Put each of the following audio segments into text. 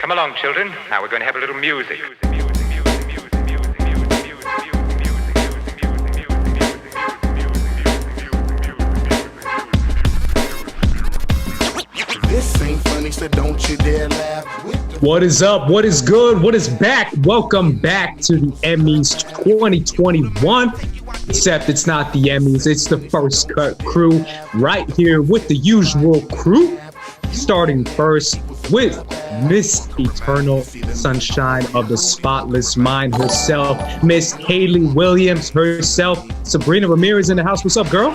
Come along, children. Now we're going to have a little music. This ain't funny, so don't you dare laugh. What is up? What is good? What is back? Welcome back to the Emmys 2021. Except it's not the Emmys, it's the First Cut crew right here with the usual crew. Starting first with Miss Eternal Sunshine of the Spotless Mind herself, Miss Haley Williams herself. Sabrina Ramirez in the house. What's up, girl?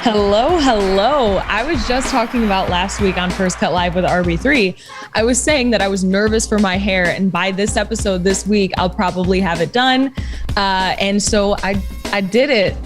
Hello. I was just talking about last week on First Cut Live with RB3. I was saying that I was nervous for my hair, and by this episode this week, I'll probably have it done. And so I did it.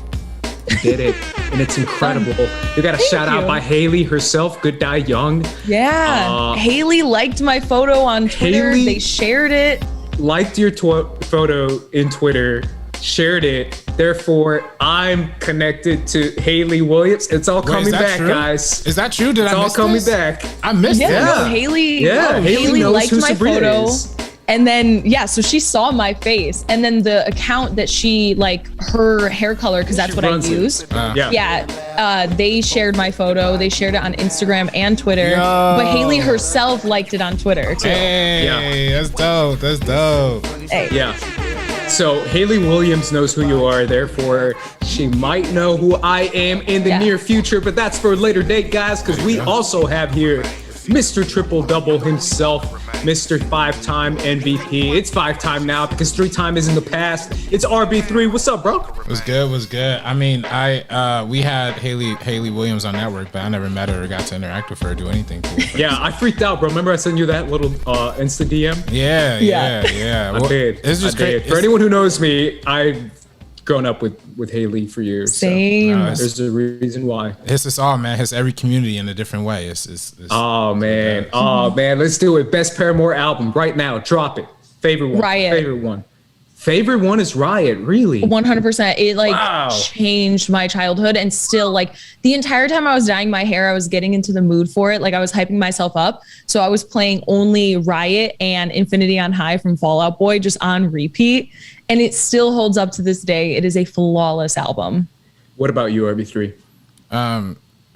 You did it, and it's incredible. You got a shout out by Haley herself, Good Die Young. Yeah, Haley liked my photo on Twitter. Haley they shared it. Liked your photo in Twitter, shared it. Therefore, I'm connected to Haley Williams. It's all coming back, true? guys. Is that true? Did it's I miss all coming this? back. I missed it. No, Haley. Yeah, no, Haley knows liked who my Sabrina photo. is. And then, so she saw my face, and then the account that she, her hair color, because that's what I use. They shared my photo. They shared it on Instagram and Twitter. Yo. But Haley herself liked it on Twitter, too. Hey, that's dope. That's dope. Hey. Yeah. So Haley Williams knows who you are. Therefore, she might know who I am in the near future. But that's for a later date, guys, because we also have here Mr. Triple Double himself, Mr. 5-time MVP. It's 5-time now because 3-time is in the past. It's RB3. What's up, bro? Was good. I mean, we had Haley Williams on Network, but I never met her or got to interact with her or do anything cool. Yeah, I freaked out, bro. Remember I sent you that little Insta DM? Yeah. I did. It's just great. For anyone who knows me, I've grown up with Haley for years. Same. So, there's a reason why. It's all, man. It's every community in a different way. It's oh man. Let's do it. Best Paramore album right now. Drop it. Favorite one. Riot. Favorite one is Riot. Really? 100%. It changed my childhood, and still the entire time I was dyeing my hair, I was getting into the mood for it. I was hyping myself up. So I was playing only Riot and Infinity on High from Fall Out Boy just on repeat. And it still holds up to this day. It is a flawless album. What about you, RB3?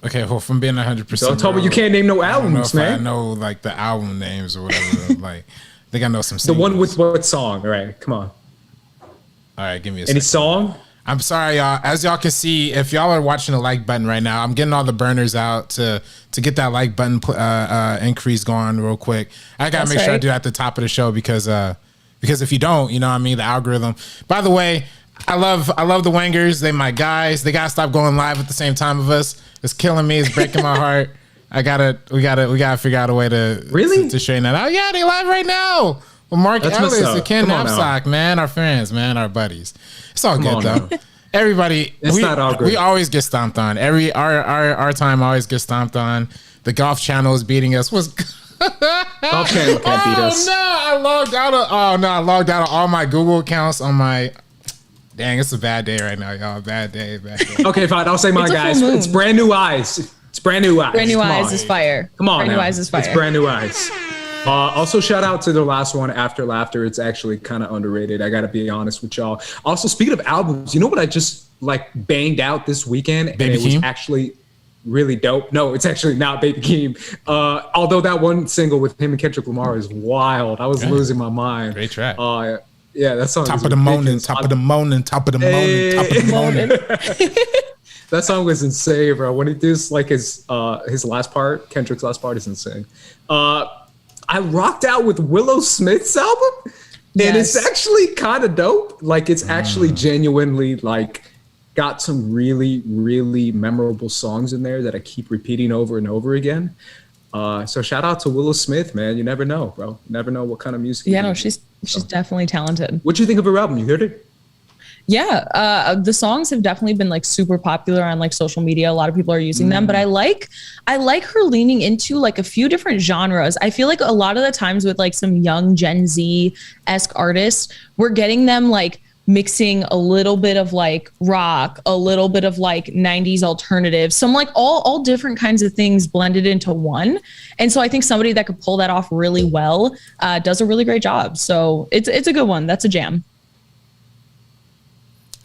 Okay, well, from being 100%. Don't tell me you can't name no albums, man. I know the album names or whatever. I think I know some singles. The one with what song? All right, come on. All right, give me a Any second. song? I'm sorry, y'all. As y'all can see, if y'all are watching the like button right now, I'm getting all the burners out to get that like button increase going real quick. I gotta make sure I do that at the top of the show because if you don't, you know what I mean, the algorithm. By the way, I love the Wangers. They my guys. They gotta stop going live at the same time of us. It's killing me. It's breaking my heart. We gotta figure out a way to to straighten that out. Yeah, they live right now. Well, Mark Ellis and Ken Knapsack, man, our friends, man, our buddies. It's all good though. Everybody, we always get stomped on. Our time always gets stomped on. The Golf Channel is beating us. Golf Channel can't beat us. I logged out of all my Google accounts on my. Dang, it's a bad day right now, y'all. Bad day. Okay, fine. I'll say mine, guys. It's Brand New Eyes. It's Brand New Eyes. Brand New Eyes is fire. Come on, Brand New Eyes is fire. It's Brand New Eyes. Also, shout out to the last one, After Laughter. It's actually kind of underrated. I got to be honest with y'all. Also, speaking of albums, you know what I just banged out this weekend? Baby and it was actually really dope. No, it's actually not Baby Keem. Although that one single with him and Kendrick Lamar is wild. I was losing my mind. Great track. Yeah, that song. Top of the morning. That song was insane, bro. When he does his last part, Kendrick's last part is insane. I rocked out with Willow Smith's album, and it's actually kind of dope. It's actually genuinely got some really, really memorable songs in there that I keep repeating over and over again. So shout out to Willow Smith, man. You never know, bro. You never know what kind of music. Yeah, no, she's definitely talented. What'd you think of her album? You heard it? Yeah, the songs have definitely been super popular on social media. A lot of people are using them, but I like her leaning into a few different genres. I feel like a lot of the times with some young Gen Z-esque artists, we're getting them mixing a little bit of like rock, a little bit of like 90s alternative, some like all different kinds of things blended into one. And so I think somebody that could pull that off really well does a really great job. So it's a good one. That's a jam.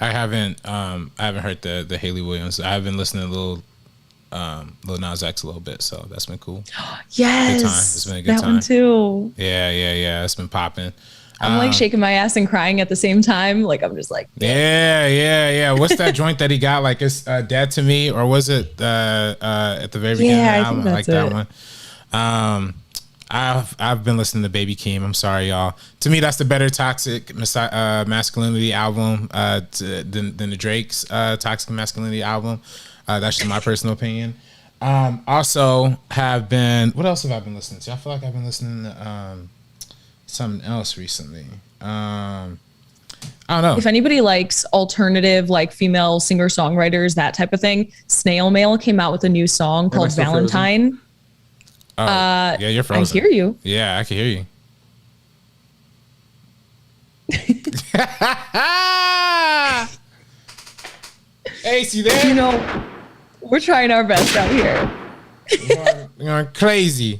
I haven't heard the Haley Williams. I've been listening to Lil Nas X a little bit, so that's been cool. Yes, good time. It's been a good that time one too. Yeah. It's been popping. I'm like shaking my ass and crying at the same time. Like I'm just like, yeah. What's that joint that he got? Like it's Dead to Me, or was it at the very beginning of the album? I like that one. I've been listening to Baby Keem. I'm sorry, y'all. To me, that's the better Toxic Masculinity album than the Drake's Toxic Masculinity album. That's just my personal opinion. Also have been, what else have I been listening to? I feel like I've been listening to something else recently. I don't know. If anybody likes alternative, like female singer-songwriters, that type of thing, Snail Mail came out with a new song called Valentine. Frozen? Oh, yeah, you're frozen. I hear you. Yeah, I can hear you. Hey, see there? You know, we're trying our best out here. You're going crazy.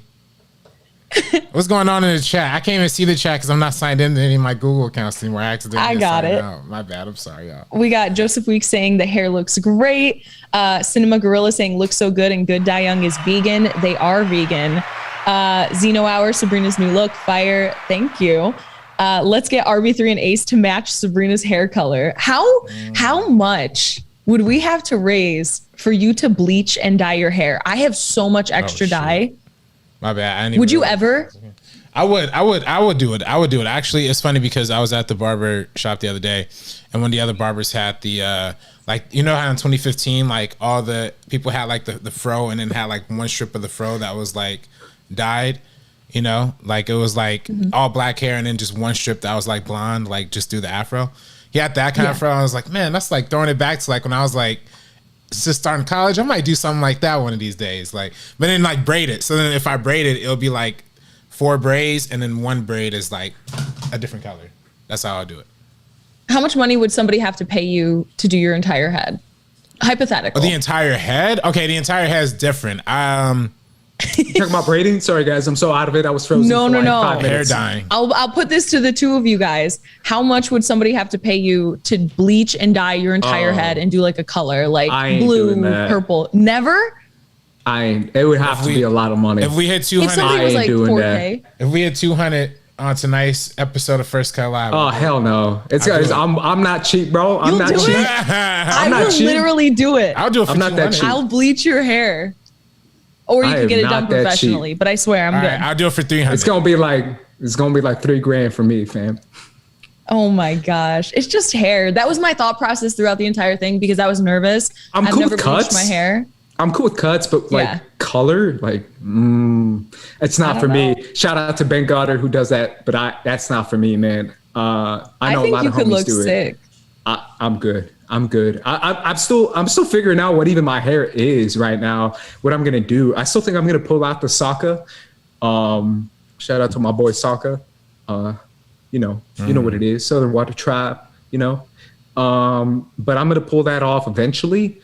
What's going on in the chat? I can't even see the chat because I'm not signed into any of my Google accounts anymore. I accidentally I got it. Out. My bad. I'm sorry, y'all. We got Joseph Weeks saying the hair looks great. Cinema Gorilla saying looks so good, and Good Die Young is vegan. They are vegan. Zeno Hour, Sabrina's new look, fire. Thank you. Let's get RB3 and Ace to match Sabrina's hair color. How much would we have to raise for you to bleach and dye your hair? I have so much extra dye. My bad. Would you ever? I would do it. Actually, it's funny because I was at the barber shop the other day, and one of the other barbers had the like, you know how in 2015, like all the people had like the fro, and then had like one strip of the fro that was like dyed, you know, like it was like all black hair, and then just one strip that was like blonde, like just do the afro. He had that kind of fro. I was like, man, that's like throwing it back to like when I was like just starting college. I might do something like that one of these days. Like, but then like braid it. So then if I braid it, it'll be like 4 braids, and then one braid is like a different color. That's how I'll do it. How much money would somebody have to pay you to do your entire head? Hypothetical. Oh, the entire head? Okay, the entire head is different. You talking about braiding? Sorry guys, I'm so out of it. I was frozen. No. 5 minutes. Hair dyeing. I'll put this to the two of you guys. How much would somebody have to pay you to bleach and dye your entire head and do like a color, like blue, purple? Never? It would have to be a lot of money. If we hit 200, if somebody was like 4K. If we hit 200 on tonight's episode of First Cut Live. Oh hell no! I'm not cheap, bro. I'm You'll not do cheap. it? I will literally do it. I'll do it for I'm not that cheap. I'll bleach your hair. Or you can get it done professionally, but I swear I'm good. I'll do it for 300. It's gonna be like $3,000 for me, fam. Oh my gosh, it's just hair. That was my thought process throughout the entire thing because I was nervous. I've cool never with bleached cuts. my hair. I'm cool with cuts, but like color, like it's not for me. Shout out to Ben Goddard who does that, but that's not for me, man. I know a lot of homies do it. I'm good. I'm still figuring out what even my hair is right now. What I'm gonna do. I still think I'm gonna pull out the Sokka. Shout out to my boy Sokka. You know what it is. Southern Water Tribe. You know. But I'm gonna pull that off eventually.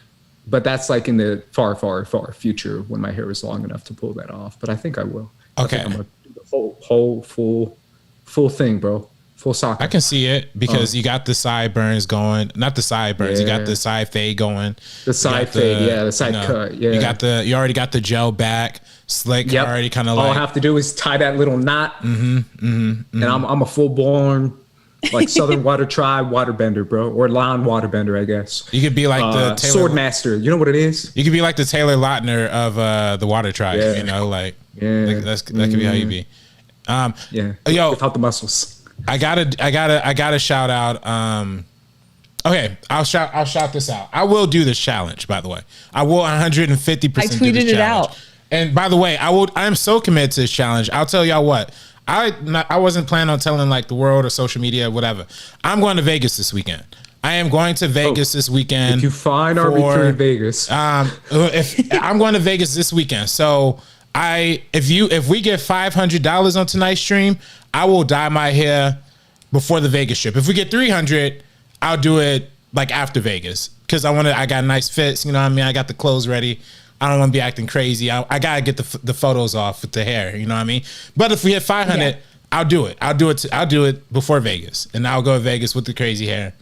But that's like in the far future when my hair is long enough to pull that off. But I think I will. Okay. I think I'm gonna do the full thing, bro. Full Sokka. I can see it because you got the sideburns going. Not the sideburns. You got the side fade going. The side fade, the side cut. Yeah. You already got the gel back, slick. Yep. Already kind of all like. I have to do is tie that little knot. And I'm a full born like Southern Water Tribe waterbender, bro, or lawn waterbender, I guess. You could be like the Taylor, sword master. You know what it is? You could be like the Taylor Lautner of the Water Tribe. You know, like that could be how you be. Yo, without the muscles. I gotta shout out. Okay, I'll shout this out. I will do this challenge, by the way. I will 150%. I tweeted it out. And by the way, I am so committed to this challenge. I'll tell y'all what. I wasn't planning on telling like the world or social media, whatever. I'm going to Vegas this weekend. I am going to Vegas this weekend. If you find RB3 in Vegas, if I'm going to Vegas this weekend, so if we get $500 on tonight's stream, I will dye my hair before the Vegas trip. If we get 300, I'll do it like after Vegas because I got nice fits. You know what I mean? I got the clothes ready. I don't want to be acting crazy. I gotta get the photos off with the hair. You know what I mean? But if we hit 500, I'll do it. I'll do it before Vegas, and I'll go to Vegas with the crazy hair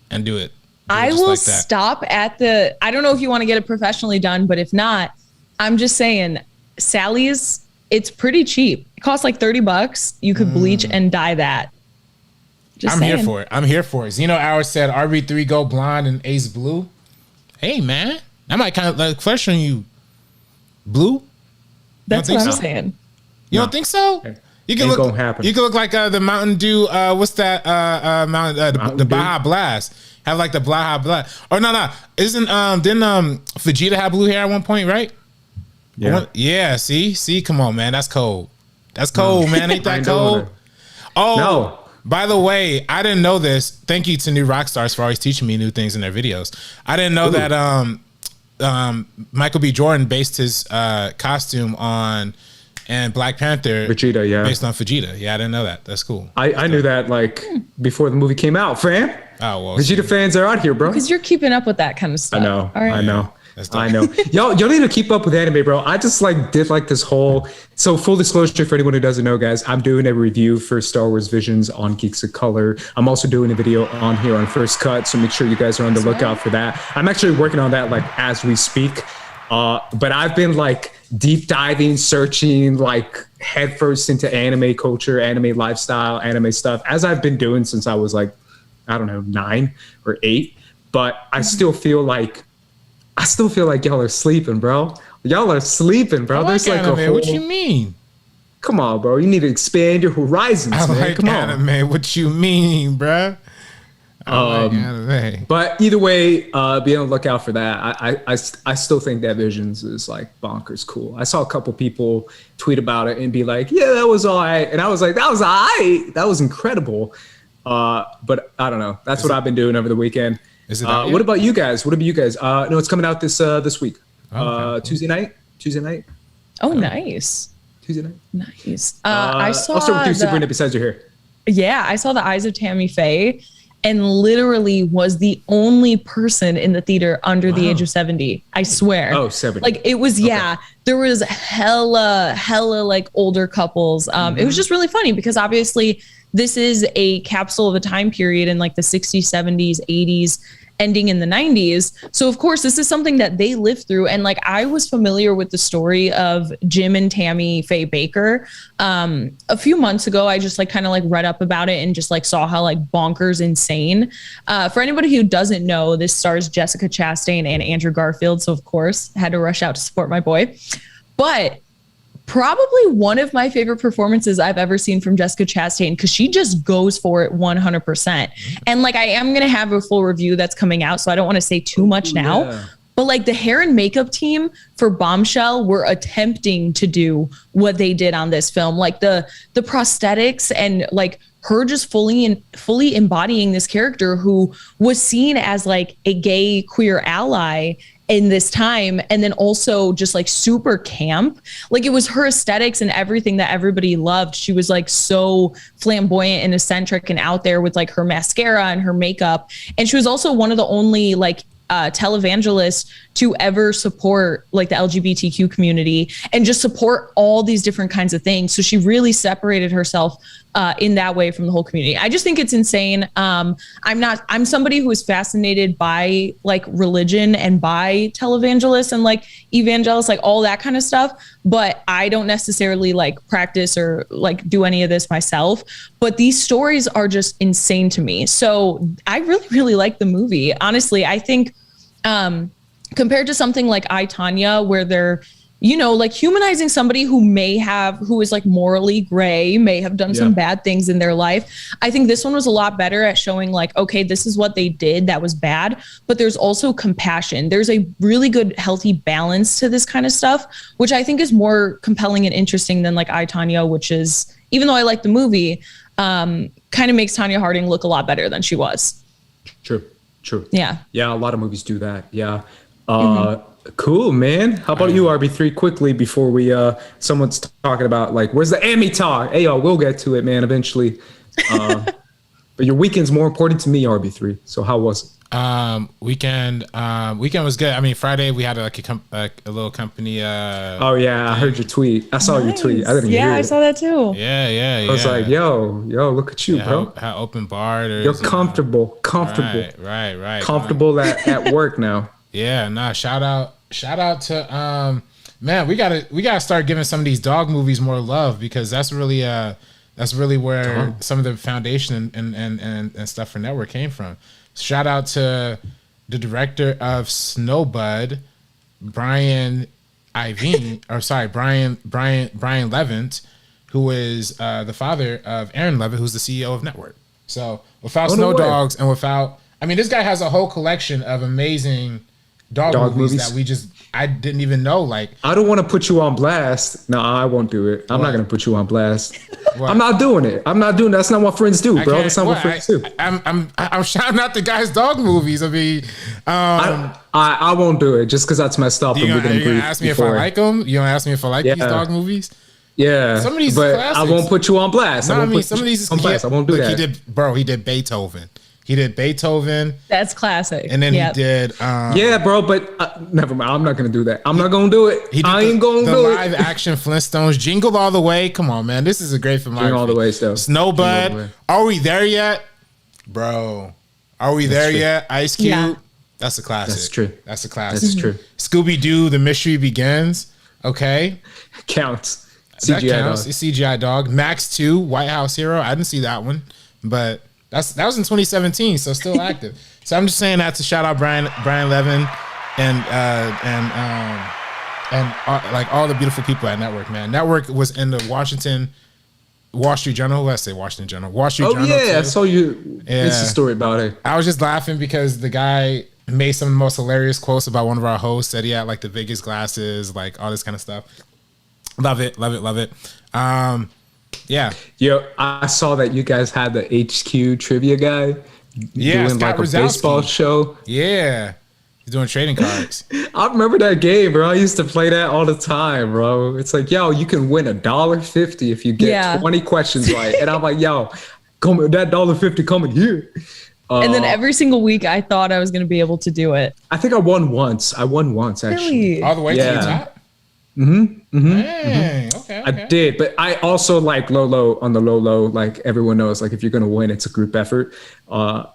and do it. I will stop at the. I don't know if you want to get it professionally done, but if not, I'm just saying, Sally's. It's pretty cheap. It costs like $30. You could bleach and dye that. Just saying. Here for it. I'm here for it. Zeno Hour said RB3 go blonde and Ace blue. Hey man, I might kind of like question you. Blue? That's what I'm saying. You don't think so? You can look. You can look like the Mountain Dew. What's that? The Baja Blast. Have like the Baja Blast. Or no. Isn't didn't Vegeta have blue hair at one point? Right? Yeah. Yeah. See. Come on, man. That's cold. That's cold, man. Ain't that cold? Oh. No. By the way, I didn't know this. Thank you to New Rockstars for always teaching me new things in their videos. I didn't know that Michael B. Jordan based his costume on and Black Panther Vegeta, based on Vegeta. Yeah, I didn't know that. That's cool. I knew that like before the movie came out, fam. Oh well, Vegeta fans are out here, bro. Because you're keeping up with that kind of stuff. I know. All right. I know. I know. Y'all need to keep up with anime, bro. I just like did like this whole. So full disclosure for anyone who doesn't know, guys, I'm doing a review for Star Wars Visions on Geeks of Color. I'm also doing a video on here on First Cut, so make sure you guys are on the lookout for that. I'm actually working on that like as we speak. But I've been like deep diving, searching like headfirst into anime culture, anime lifestyle, anime stuff, as I've been doing since I was like, I don't know, 9 or 8. But I still feel like y'all are sleeping, bro. Y'all are sleeping, bro. There's like anime. A whole, what you mean? Come on, bro. You need to expand your horizons, man. Like come anime. On. What you mean, bro? But either way, be on the lookout for that. I still think that Visions is like bonkers cool. I saw a couple people tweet about it and be like, yeah, that was all right. And I was like, that was all right. That was incredible. But I don't know. That's what I've been doing over the weekend. Is it what about you guys? No, it's coming out this week. Okay. Tuesday night. Oh, nice. Tuesday night. Nice. I'll start with you, Sabrina, besides your hair. Yeah, I saw The Eyes of Tammy Faye and literally was the only person in the theater under the age of 70. I swear. Oh, 70. Like it was, there was hella like older couples. It was just really funny because obviously this is a capsule of a time period in like the 60s, 70s, 80s, ending in the 90s. So of course, this is something that they lived through. And like, I was familiar with the story of Jim and Tammy Faye Baker. A few months ago, I just like kind of like read up about it and just like saw how like bonkers insane. For anybody who doesn't know, this stars Jessica Chastain and Andrew Garfield. So of course, had to rush out to support my boy. But probably one of my favorite performances I've ever seen from Jessica Chastain, because she just goes for it 100%. And like, I am going to have a full review that's coming out, so I don't want to say too much now. Yeah. But like the hair and makeup team for Bombshell were attempting to do what they did on this film. Like the prosthetics and like her just fully embodying this character who was seen as like a gay queer ally in this time, and then also just like super camp. Like it was her aesthetics and everything that everybody loved. She was like so flamboyant and eccentric and out there with like her mascara and her makeup. And she was also one of the only like televangelists to ever support like the LGBTQ community and just support all these different kinds of things. So she really separated herself in that way from the whole community. I just think it's insane. I'm somebody who is fascinated by like religion and by televangelists and like evangelists, like all that kind of stuff. But I don't necessarily like practice or like do any of this myself. But these stories are just insane to me. So I really, really like the movie. Honestly, I think compared to something like I, Tanya, where they're, you know, like humanizing somebody who is like morally gray, may have done some bad things in their life. I think this one was a lot better at showing like, okay, this is what they did that was bad, but there's also compassion. There's a really good, healthy balance to this kind of stuff, which I think is more compelling and interesting than like I, Tanya, which is, even though I like the movie, kind of makes Tanya Harding look a lot better than she was. True. Yeah. Yeah, a lot of movies do that. Yeah. Cool, man. How about you, RB3, quickly before we someone's talking about like, where's the Emmy talk? Hey, y'all, we'll get to it, man, eventually. But Your weekend's more important to me, RB3. So how was it? Weekend was good. I mean, Friday we had a little company. Oh yeah, I heard your tweet. I saw your tweet. I didn't hear it. Yeah, I saw that too. Yeah. I was like, yo, look at you, bro. How open bar. You're comfortable. Right. Comfortable at work now. Yeah, nah. Shout out to man. We gotta start giving some of these dog movies more love, because that's really where some of the foundation and stuff for Network came from. Shout out to the director of Snowbud, Brian Levant, who is the father of Aaron Levitt, who's the CEO of Network. So without Snow Dogs and this guy has a whole collection of amazing dog movies that I didn't even know. Like, I don't want to put you on blast. No, I won't do it. I'm not going to put you on blast. I'm not doing it. That's not what friends do, bro. That's not what friends do. I'm shouting out the guy's dog movies. I mean, I won't do it just because that's messed up. You're gonna ask me if I like them? You gonna ask me if I like these dog movies? Yeah, some of these but classics. I won't put you on blast. No, some of these on blast. I won't do that. He did Beethoven. He did Beethoven. That's classic. And then he did. Yeah, bro, but never mind. I'm not going to do that. I'm not going to do it. I ain't going to do it. The live action Flintstones, Jingle All the Way. Come on, man. This is a great film. Jingle All the Way stuff. Snowbud. Are we there yet? Bro. Are we there yet? Ice Cube. Yeah. That's a classic. That's true. That's a classic. That's true. Scooby-Doo, The Mystery Begins. Okay. Counts. That counts. CGI dog. Max 2, White House Hero. I didn't see that one, but that was in 2017, so still active. So I'm just saying that to shout out Brian Levin and like all the beautiful people at Network, man. Network was in the Wall Street Journal. Let's say Washington Journal. Wall Street Journal. Oh yeah, I saw you. Yeah. It's a story about it. I was just laughing because the guy made some of the most hilarious quotes about one of our hosts. Said he had like the biggest glasses, like all this kind of stuff. Love it. Yeah. Yo, I saw that you guys had the HQ trivia guy doing Scott like a Rosowski. baseball show. Yeah. He's doing trading cards. I remember that game, bro. I used to play that all the time, bro. It's like, yo, you can win $1.50 if you get 20 questions right. And I'm like, yo, that $1.50 coming here. And then every single week I thought I was going to be able to do it. I think I won once. Actually. Really? All the way to the top? Okay. I did, but I also like low, like everyone knows, like if you're going to win, it's a group effort.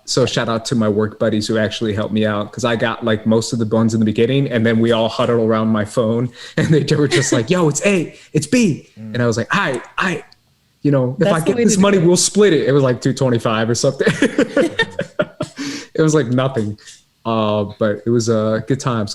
So shout out to my work buddies who actually helped me out, because I got like most of the ones in the beginning, and then we all huddled around my phone and they were just like, yo, it's A, it's B. And I was like, I if I get this money, we'll split it. It was like $225 or something. It was like nothing. But it was good times.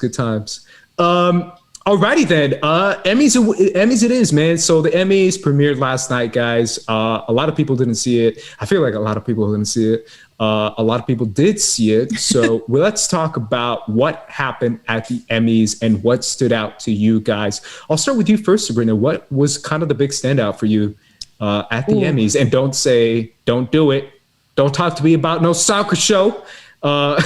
Alrighty then, Emmys it is, man. So the Emmys premiered last night, guys. A lot of people didn't see it. I feel like a lot of people didn't see it. A lot of people did see it. So let's talk about what happened at the Emmys and what stood out to you guys. I'll start with you first, Sabrina. What was kind of the big standout for you at the Emmys? And don't do it. Don't talk to me about no soccer show. I'm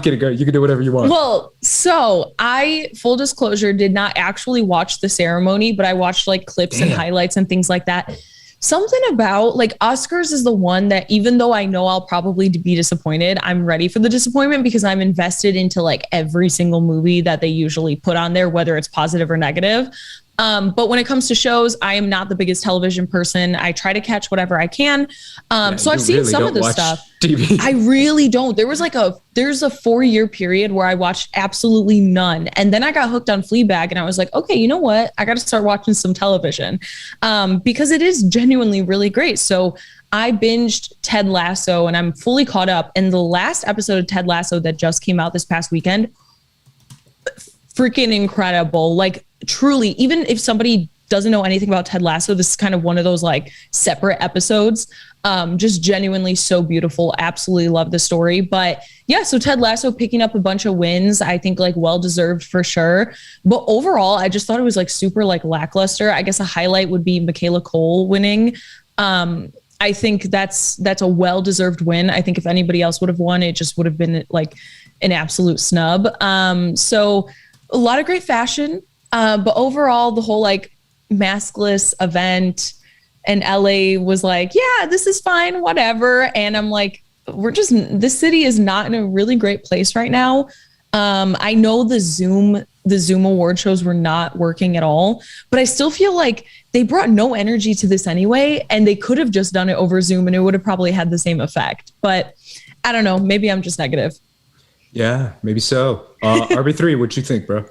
kidding, girl. You can do whatever you want. Well, so I, full disclosure, did not actually watch the ceremony, but I watched like clips and highlights and things like that. Something about like Oscars is the one that, even though I know I'll probably be disappointed, I'm ready for the disappointment because I'm invested into like every single movie that they usually put on there, whether it's positive or negative. But when it comes to shows, I am not the biggest television person. I try to catch whatever I can. So I've seen some of this stuff. TV. I really don't. There's a 4-year period where I watched absolutely none. And then I got hooked on Fleabag and I was like, okay, you know what? I got to start watching some television because it is genuinely really great. So I binged Ted Lasso and I'm fully caught up. And the last episode of Ted Lasso that just came out this past weekend, freaking incredible. Like truly, even if somebody doesn't know anything about Ted Lasso, this is kind of one of those like separate episodes. Just genuinely so beautiful. Absolutely love the story. But yeah, so Ted Lasso picking up a bunch of wins, I think like well-deserved for sure. But overall, I just thought it was like super like lackluster. I guess a highlight would be Michaela Cole winning. I think that's a well-deserved win. I think if anybody else would have won, it just would have been like an absolute snub. So a lot of great fashion. But overall, the whole like maskless event, And LA was like, yeah, this is fine, whatever. And I'm like, this city is not in a really great place right now. I know the Zoom award shows were not working at all, but I still feel like they brought no energy to this anyway, and they could have just done it over Zoom and it would have probably had the same effect. But I don't know, maybe I'm just negative. Yeah, maybe so. RB3, what you think, bro?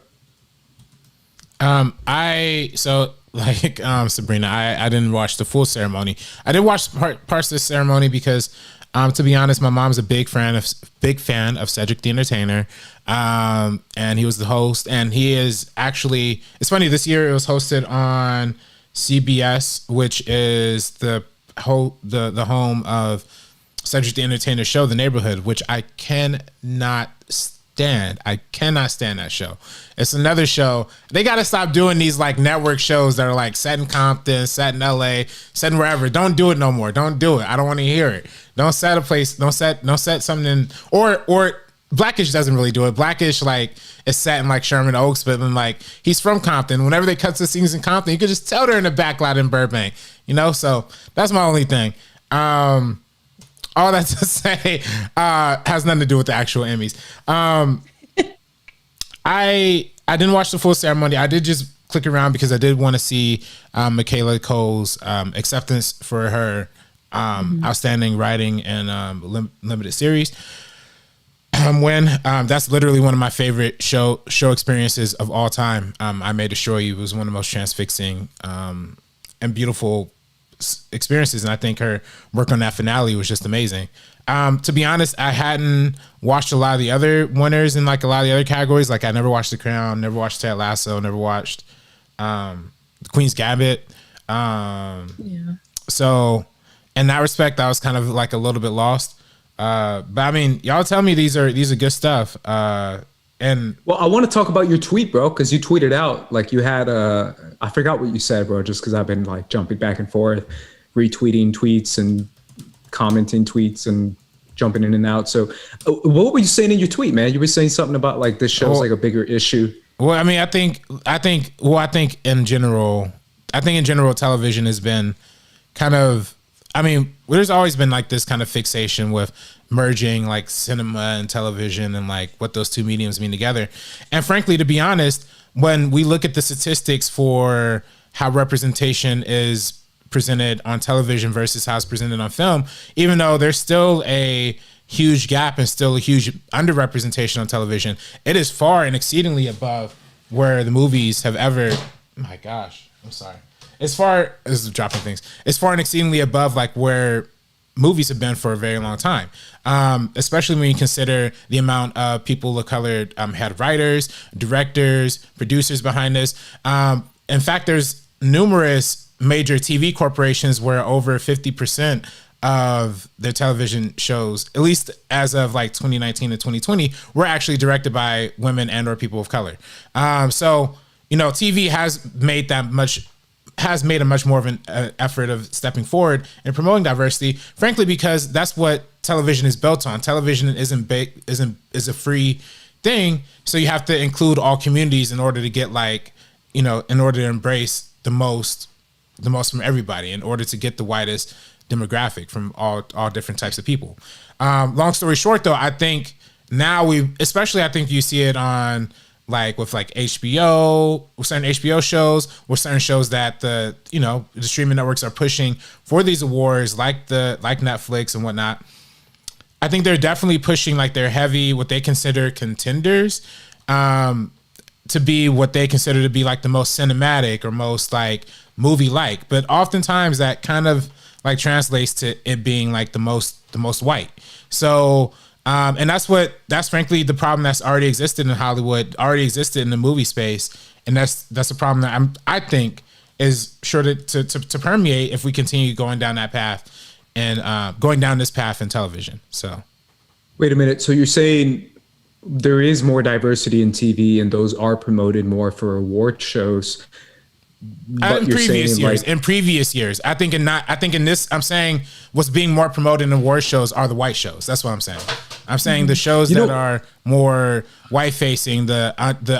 Sabrina, I didn't watch the full ceremony. I did watch parts of the ceremony because, to be honest, my mom's a big fan of Cedric the Entertainer, and he was the host. And he is actually, it's funny, this year it was hosted on CBS, which is the home of Cedric the Entertainer's show, The Neighborhood, which I cannot stand. I cannot stand that show. It's another show. They got to stop doing these like network shows that are like set in Compton, set in LA, set in wherever. Don't do it no more. Don't do it. I don't want to hear it. Don't set a place. Don't set something in, or Blackish doesn't really do it. Blackish like is set in like Sherman Oaks, but then like he's from Compton. Whenever they cut to scenes in Compton, you could just tell they're in the back lot in Burbank, So that's my only thing. All that to say, has nothing to do with the actual Emmys. I didn't watch the full ceremony. I did just click around because I did want to see Michaela Cole's acceptance for her outstanding writing and limited series. That's literally one of my favorite show experiences of all time. I May Destroy You was one of the most transfixing and beautiful experiences, and I think her work on that finale was just amazing. To be honest, I hadn't watched a lot of the other winners in like a lot of the other categories. Like I never watched The Crown, never watched Ted Lasso, never watched The Queen's Gambit. So in that respect, I was kind of like a little bit lost. But I mean, y'all tell me these are good stuff. And well, I want to talk about your tweet, bro, because you tweeted out like you had I forgot what you said, bro, just because I've been like jumping back and forth, retweeting tweets and commenting tweets and jumping in and out. So what were you saying in your tweet, man? You were saying something about like this show's like a bigger issue. Well, I mean, I think in general television has been kind of, I mean, there's always been like this kind of fixation with merging like cinema and television and like what those two mediums mean together. And frankly, to be honest, when we look at the statistics for how representation is presented on television versus how it's presented on film, even though there's still a huge gap and still a huge underrepresentation on television, it is far and exceedingly above where the movies have ever, my gosh, I'm sorry. As far as dropping things, it's far and exceedingly above like where movies have been for a very long time, especially when you consider the amount of people of color had writers, directors, producers behind this. In fact, there's numerous major TV corporations where over 50% of their television shows, at least as of like 2019 and 2020, were actually directed by women and or people of color. So, TV has made a much more of an effort of stepping forward and promoting diversity, frankly, because that's what television is built on. Television is a free thing. So you have to include all communities in order to get in order to embrace the most from everybody, in order to get the widest demographic from all different types of people. Long story short though, I think now I think you see it on with HBO, with certain HBO shows, with certain shows that the streaming networks are pushing for these awards, like Netflix and whatnot. I think they're definitely pushing their heavy, what they consider contenders, to be what they consider to be the most cinematic or most movie-like. But oftentimes that kind of translates to it being the most white. So. And that's frankly the problem that's already existed in Hollywood, already existed in the movie space, and that's a problem that I think is sure to permeate if we continue going down that path and going down this path in television. So, wait a minute. So you're saying there is more diversity in TV, and those are promoted more for award shows. In previous years, I think in this, I'm saying what's being more promoted in award shows are the white shows. That's what I'm saying. I'm saying the shows that are more white facing, the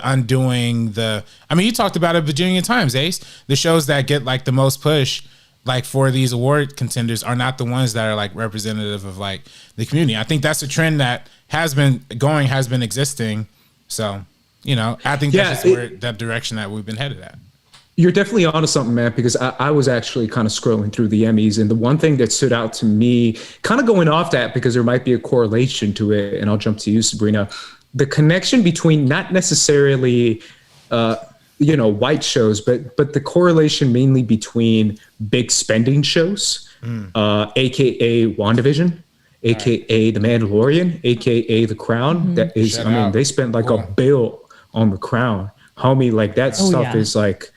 Undoing, I mean, you talked about it a bajillion times, Ace. The shows that get the most push like for these award contenders are not the ones that are like representative of like the community. I think that's a trend that has been existing. So, you know, I think that's just where that direction that we've been headed at. You're definitely onto something, man, because I was actually kind of scrolling through the Emmys, and the one thing that stood out to me, kind of going off that because there might be a correlation to it, and I'll jump to you, Sabrina, the connection between not necessarily, white shows, but the correlation mainly between big spending shows, aka WandaVision, aka The Mandalorian, aka The Crown. That is, they spent like a bill on The Crown, homie. Like that stuff is like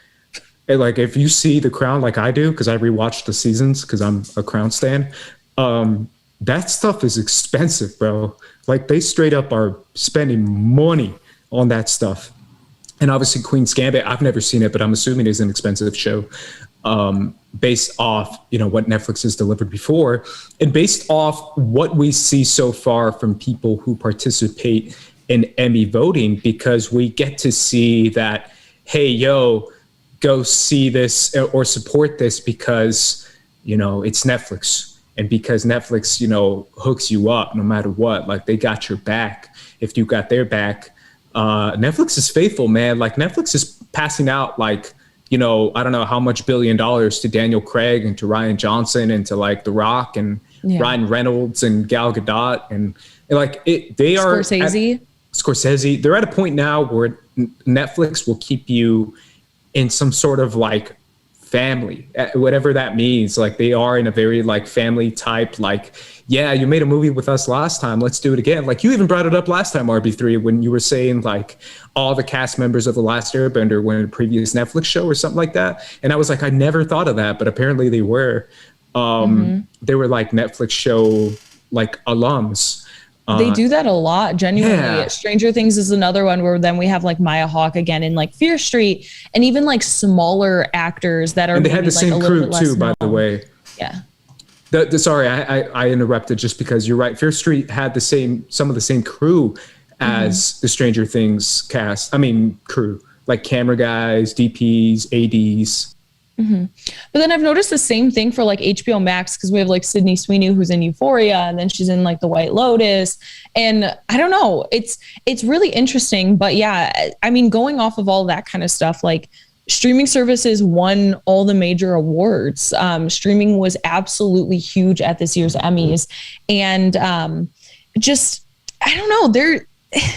if you see The Crown like I do, because I rewatched the seasons because I'm a Crown stan, that stuff is expensive, bro. Like they straight up are spending money on that stuff. And obviously Queen's Gambit, I've never seen it, but I'm assuming it's an expensive show, based off, what Netflix has delivered before, and based off what we see so far from people who participate in Emmy voting, because we get to see that, hey, yo, go see this or support this because, it's Netflix, and because Netflix, hooks you up no matter what. Like they got your back if you got their back. Netflix is faithful, man. Like Netflix is passing out like, I don't know how much $1 billion to Daniel Craig and to Ryan Johnson and to like The Rock and Ryan Reynolds and Gal Gadot and like they are Scorsese. They're at a point now where Netflix will keep you in some sort of like family, whatever that means. Like they are in a very like family type, like, yeah, you made a movie with us last time, let's do it again. Like you even brought it up last time, RB3, when you were saying like all the cast members of The Last Airbender were in a previous Netflix show or something like that. And I was like, I never thought of that, but apparently they were. They were like Netflix show like alums. They do that a lot, genuinely. Yeah. Stranger Things is another one where then we have like Maya Hawke again in like Fear Street, and even like smaller actors that are. And they had the same crew too, by the way. Yeah. Sorry, I interrupted just because you're right. Fear Street had some of the same crew as the Stranger Things cast. I mean, crew, like camera guys, DPs, ADs. But then I've noticed the same thing for like HBO Max, because we have like Sydney Sweeney, who's in Euphoria, and then she's in like The White Lotus. And I don't know, it's really interesting. But yeah, I mean, going off of all that kind of stuff, like streaming services won all the major awards. Streaming was absolutely huge at this year's Emmys. And just, I don't know,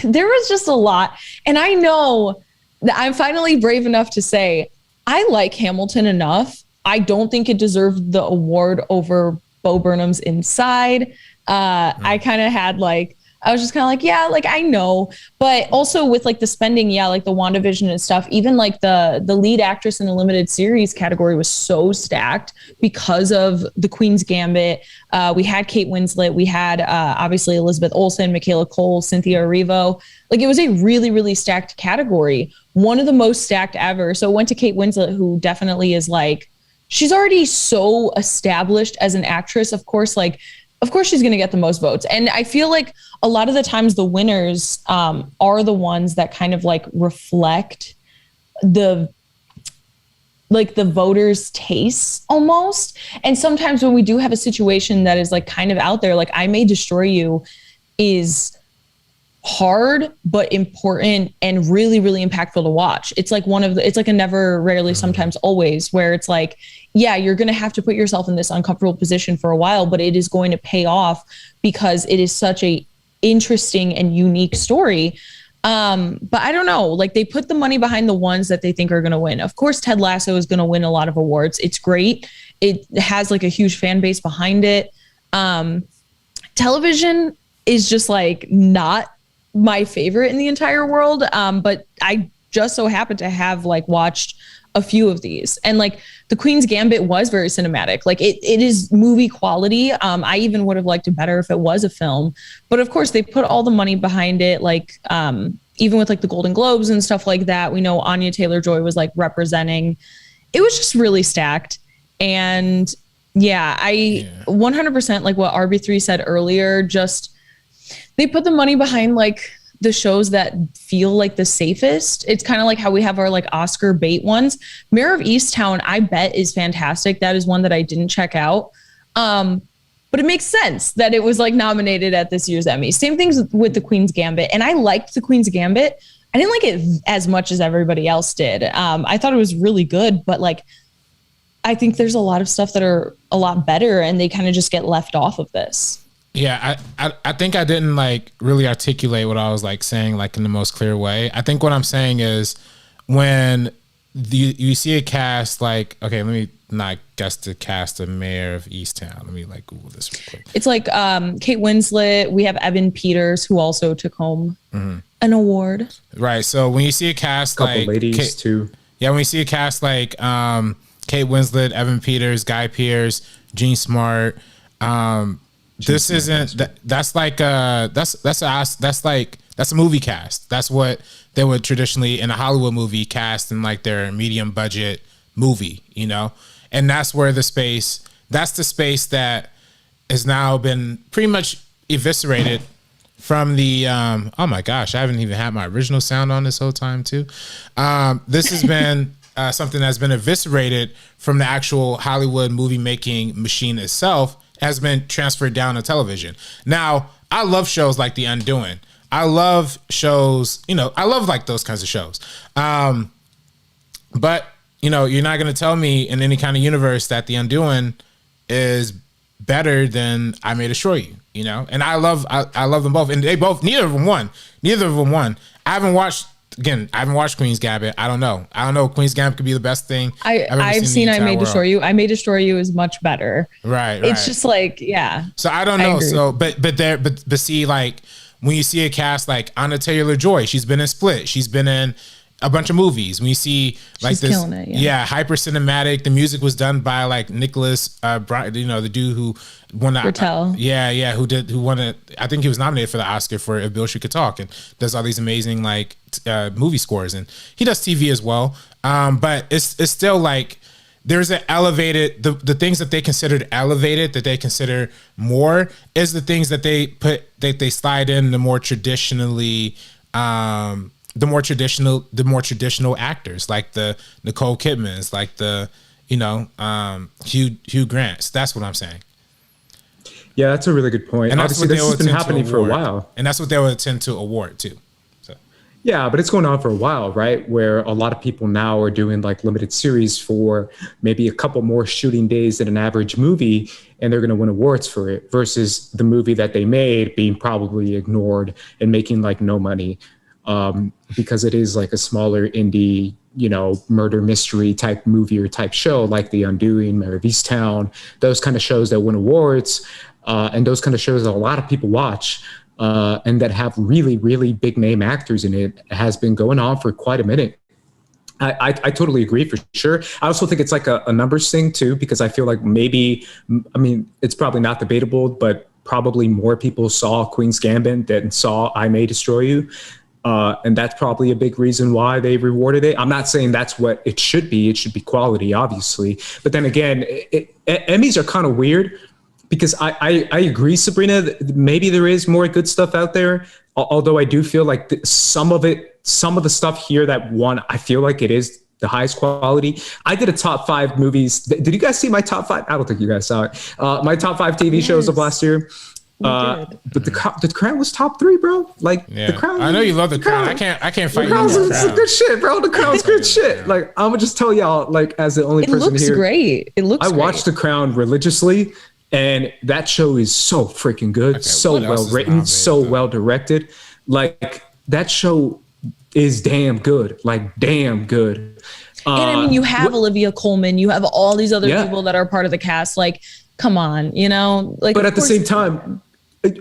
there was just a lot. And I know that I'm finally brave enough to say, I like Hamilton enough. I don't think it deserved the award over Bo Burnham's Inside. I kind of had like, I was just kind of like, yeah, like I know, but also with like the spending, yeah, like the WandaVision and stuff, even like the lead actress in a limited series category was so stacked because of the Queen's Gambit. We had Kate Winslet, we had obviously Elizabeth Olsen, Michaela Cole, Cynthia Erivo. Like it was a really, really stacked category, one of the most stacked ever. So it went to Kate Winslet, who definitely is like, she's already so established as an actress. Of course she's going to get the most votes. And I feel like a lot of the times the winners are the ones that kind of like reflect the voters' tastes almost. And sometimes when we do have a situation that is like kind of out there, like I May Destroy You is hard but important and really, really impactful to watch. It's like it's like a never, rarely, sometimes, always, where it's like, yeah, you're going to have to put yourself in this uncomfortable position for a while, but it is going to pay off because it is such a interesting and unique story. But I don't know, like they put the money behind the ones that they think are going to win. Of course, Ted Lasso is going to win a lot of awards. It's great. It has like a huge fan base behind it. Television is just like not my favorite in the entire world. But I just so happen to have like watched a few of these, and like the Queen's Gambit was very cinematic. Like it is movie quality. I even would have liked it better if it was a film, but of course they put all the money behind it. Like even with like the Golden Globes and stuff like that, we know Anya Taylor-Joy was like representing. It was just really stacked. And yeah, 100% like what RB3 said earlier, just they put the money behind like the shows that feel like the safest. It's kind of like how we have our like Oscar bait ones. Mayor of Easttown, I bet, is fantastic. That is one that I didn't check out. But it makes sense that it was like nominated at this year's Emmy. Same things with The Queen's Gambit. And I liked The Queen's Gambit. I didn't like it as much as everybody else did. I thought it was really good, but like, I think there's a lot of stuff that are a lot better and they kind of just get left off of this. Yeah, I think I didn't like really articulate what I was like saying like in the most clear way. I think what I'm saying is when you see a cast like, okay, let me not guess the cast of Mayor of Easttown. Let me like Google this real quick. It's like Kate Winslet. We have Evan Peters, who also took home an award. Right. So when you see a cast like ladies too. Yeah, when you see a cast like Kate Winslet, Evan Peters, Guy Pearce, Gene Smart, this isn't that's a movie cast. That's what they would traditionally in a Hollywood movie cast in like their medium budget movie, you know? And that's where the space that has now been pretty much eviscerated from the oh my gosh, I haven't even had my original sound on this whole time too. This has been something that's been eviscerated from the actual Hollywood movie making machine itself, has been transferred down to television. Now, I love shows like The Undoing. I love shows, you know, I love like those kinds of shows. But, you know, you're not going to tell me in any kind of universe that The Undoing is better than I May Destroy You, you know? And I love them both. And neither of them won. I haven't watched Queen's Gambit. I don't know. Queen's Gambit could be the best thing I've seen I May Destroy You. I May Destroy You is much better. Right. It's just like, yeah. So I don't know. So, but see, like when you see a cast like Anna Taylor-Joy, she's been in Split. She's been in a bunch of movies. When you see like she's this, killing it, yeah, hyper cinematic. The music was done by like Nicholas, you know, the dude who won the who won it. I think he was nominated for the Oscar for If Bill She Could Talk, and does all these amazing like movie scores, and he does TV as well. But it's still like there's an elevated the things that they considered elevated, that they consider more, is the things that they slide in the more traditionally the more traditional actors, like the Nicole Kidmans, like the, you know, Hugh Grants. That's what I'm saying. Yeah, that's a really good point. And obviously, this has been happening for a while, and that's what they would tend to award too. So. Yeah, but it's going on for a while, right? Where a lot of people now are doing like limited series for maybe a couple more shooting days than an average movie, and they're going to win awards for it, versus the movie that they made being probably ignored and making like no money. Because it is like a smaller indie, you know, murder mystery type movie or type show, like The Undoing, Mayor of Easttown, those kind of shows that win awards, and those kind of shows that a lot of people watch, and that have really, really big name actors in it, has been going on for quite a minute. I totally agree for sure. I also think it's like a numbers thing too, because I feel like maybe, I mean, it's probably not debatable, but probably more people saw Queen's Gambit than saw I May Destroy You. And that's probably a big reason why they rewarded it. I'm not saying that's what it should be. It should be quality, obviously. But then again, Emmys are kind of weird, because I agree, Sabrina, maybe there is more good stuff out there. Although I do feel like some of the stuff here that won, I feel like it is the highest quality. I did a top 5 movies. Did you guys see my top 5? I don't think you guys saw it. My top 5 TV shows of last year. But the Crown was top 3, bro. Like the Crown. I know you love the Crown. I can't fight you. It's good shit, bro. The Crown's good shit. Like, I'm gonna just tell y'all, like, as the only person here. It looks great. I watched The Crown religiously, and that show is so freaking good. Okay, so well written, so well directed. Like, that show is damn good. Like, damn good. And I mean, you have Olivia Colman. You have all these other people that are part of the cast. Like, come on, you know? Like, but at the same time,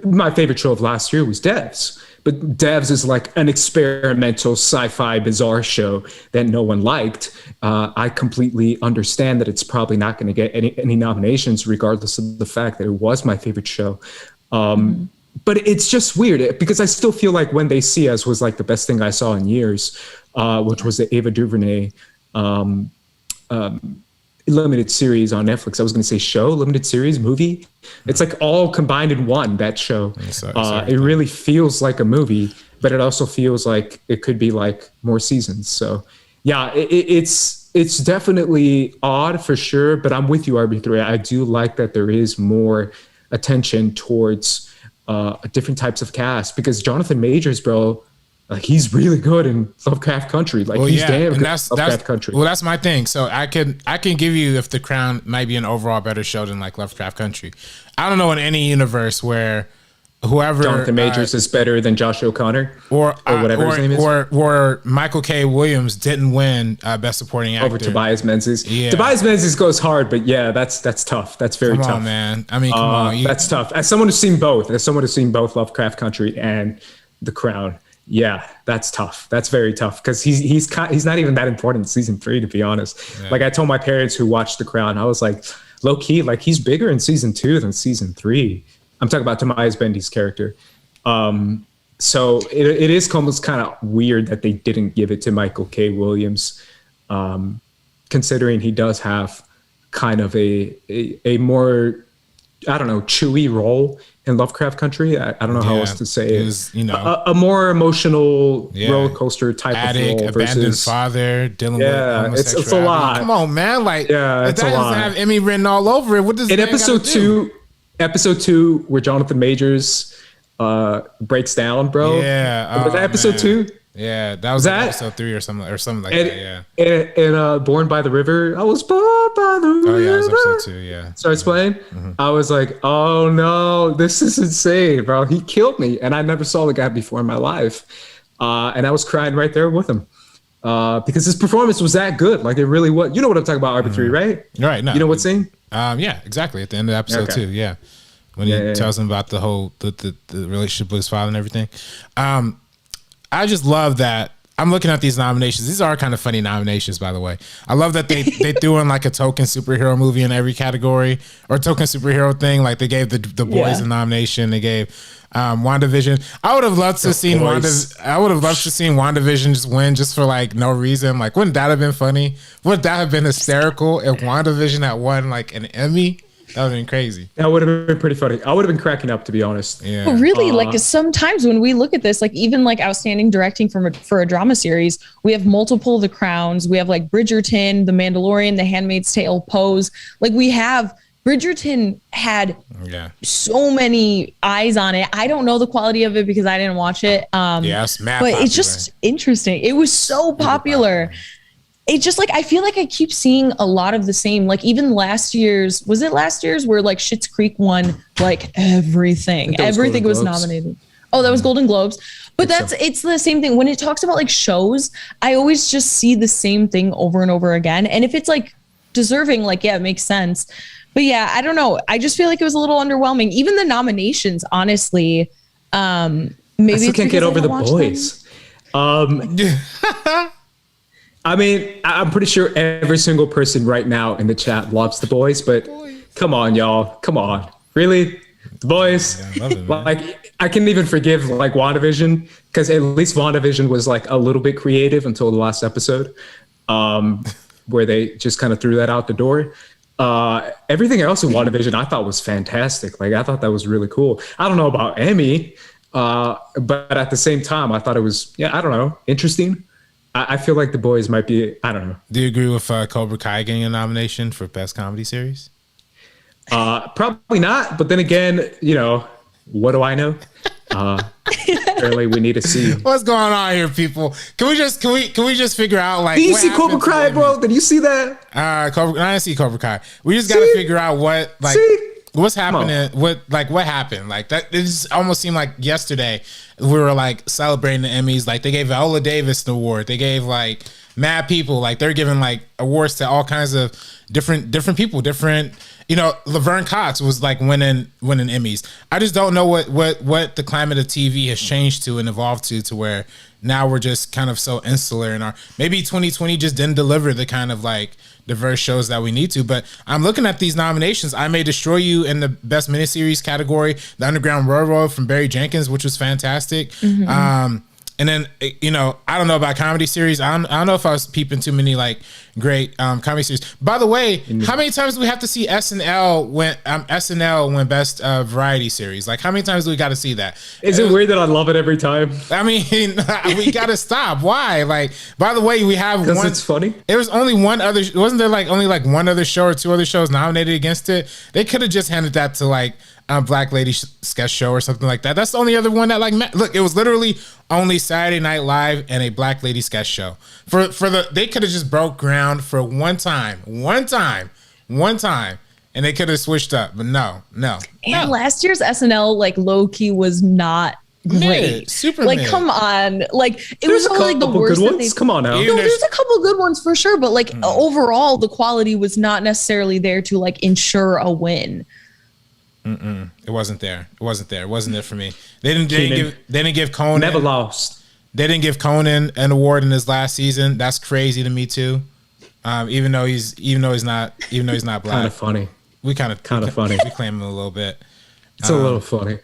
my favorite show of last year was Devs. But Devs is like an experimental sci-fi bizarre show that no one liked. I completely understand that it's probably not going to get any nominations, regardless of the fact that it was my favorite show. But it's just weird, because I still feel like When They See Us was like the best thing I saw in years, which was the Ava DuVernay. limited series on Netflix. I was going to say show, limited series, movie. It's like all combined in one, that show. It really feels like a movie, but it also feels like it could be like more seasons. So yeah, it's definitely odd for sure, but I'm with you, RB3. I do like that there is more attention towards different types of cast, because Jonathan Majors, bro, like he's really good in Lovecraft Country. Like he's damn good in Lovecraft Country. Well, that's my thing. So I can give you if The Crown might be an overall better show than like Lovecraft Country. I don't know in any universe where whoever Jonathan Majors is better than Josh O'Connor or whatever his name is, or Michael K. Williams didn't win Best Supporting Actor over Tobias Menzies. Yeah. Tobias Menzies goes hard, but yeah, that's tough. That's very tough. Come on, man. I mean, come on. That's tough. As someone who's seen both Lovecraft Country and The Crown, yeah, that's tough. That's very tough, because he's not even that important in season 3, to be honest. Yeah. Like I told my parents who watched The Crown, I was like, low key, like he's bigger in season 2 than season 3. I'm talking about Tobias Bendy's character. So it is almost kind of weird that they didn't give it to Michael K. Williams, considering he does have kind of a more, I don't know, chewy role in Lovecraft Country. I don't know how else to say it. Was, you know, a more emotional roller coaster type addict, of role abandoned versus father, dealing with homosexuality. It's a lot. Come on, man. Like, it's that a lot. doesn't have Emmy written all over it. What does in episode 2, where Jonathan Majors breaks down, bro? Yeah. Was that episode 2? Yeah, that was like episode 3 or something like that. Yeah. And Born by the River. I was born by the river. Oh yeah, it was episode 2. Yeah. Starts playing. I was like, oh no, this is insane, bro. He killed me, and I never saw the guy before in my life, and I was crying right there with him, because his performance was that good. Like it really was. You know what I'm talking about, RB3, right? Right. No. You know what scene? Yeah, exactly. At the end of episode 2. Yeah. When he tells him about the whole the relationship with his father and everything. I just love that. I'm looking at these nominations. These are kind of funny nominations, by the way. I love that they threw in like a token superhero movie in every category, or token superhero thing. Like they gave the boys a nomination. They gave WandaVision. I would have loved to have seen WandaVision just win just for like no reason. Like, wouldn't that have been funny? Wouldn't that have been hysterical if WandaVision had won like an Emmy? That would have been crazy. That would have been pretty funny. I would have been cracking up, to be honest. Yeah. But really, like sometimes when we look at this, like even like outstanding directing for a drama series, we have multiple of The Crowns. We have like Bridgerton, The Mandalorian, The Handmaid's Tale, Pose. Like we have Bridgerton had so many eyes on it. I don't know the quality of it because I didn't watch it. It's mad but popular. It's just interesting. It was so popular. It's just like I feel like I keep seeing a lot of the same. Like even last year's where like Schitt's Creek won like everything. Everything was nominated. Oh, that was Golden Globes. But it's the same thing. When it talks about like shows, I always just see the same thing over and over again. And if it's like deserving, like it makes sense. But yeah, I don't know. I just feel like it was a little underwhelming. Even the nominations, honestly. Maybe I still can't get over The Boys. I mean, I'm pretty sure every single person right now in the chat loves The Boys, but come on, y'all. Come on. Really? The Boys? Yeah, I love it, man. Like, I can even forgive like WandaVision, because at least WandaVision was like a little bit creative until the last episode, where they just kind of threw that out the door. Everything else in WandaVision I thought was fantastic. Like, I thought that was really cool. I don't know about Emmy, but at the same time, I thought it was, I don't know, interesting. I feel like The Boys might be, I don't know. Do you agree with Cobra Kai getting a nomination for Best Comedy Series? Probably not. But then again, you know, what do I know? Apparently we need to see. What's going on here, people? Can we just figure out like? Did you see Cobra Kai, bro? Did you see that? I didn't see Cobra Kai. We just got to figure out what like. What's happening? What happened? Like that? It just almost seemed like yesterday we were like celebrating the Emmys. Like they gave Viola Davis an award. They gave like mad people. Like they're giving like awards to all kinds of different people. Different. You know, Laverne Cox was like winning Emmys. I just don't know what the climate of TV has changed to and evolved to where now we're just kind of so insular in our. Maybe 2020 just didn't deliver the kind of like diverse shows that we need to. But I'm looking at these nominations. I May Destroy You in the best miniseries category. The Underground Railroad from Barry Jenkins, which was fantastic. Mm-hmm. And then, you know, I don't know about comedy series. I don't know if I was peeping too many like great comedy series. By the way, how many times do we have to see SNL when best variety series? Like, how many times do we got to see that? Is it weird that I love it every time? I mean, we got to stop. Why? Like, by the way, we have one. Because it's funny. It was only one other. Wasn't there like only like one other show or two other shows nominated against it? They could have just handed that to like Black Lady Sketch Show or something like that. That's the only other one that like look, it was literally only Saturday Night Live and a Black Lady Sketch Show. They could have just broke ground for one time, and they could have switched up, but no. And last year's SNL like low key was not great. Super like mid. Come on, like There's was only like the worst good that ones. Come on now. No, there's a couple good ones for sure, but like overall the quality was not necessarily there to like ensure a win. It wasn't there. It wasn't there for me. They didn't give Conan. Never lost. They didn't give Conan an award in his last season. That's crazy to me too. Even though he's not black. Kind of funny. We kind of funny. We claim him a little bit. It's a little funny.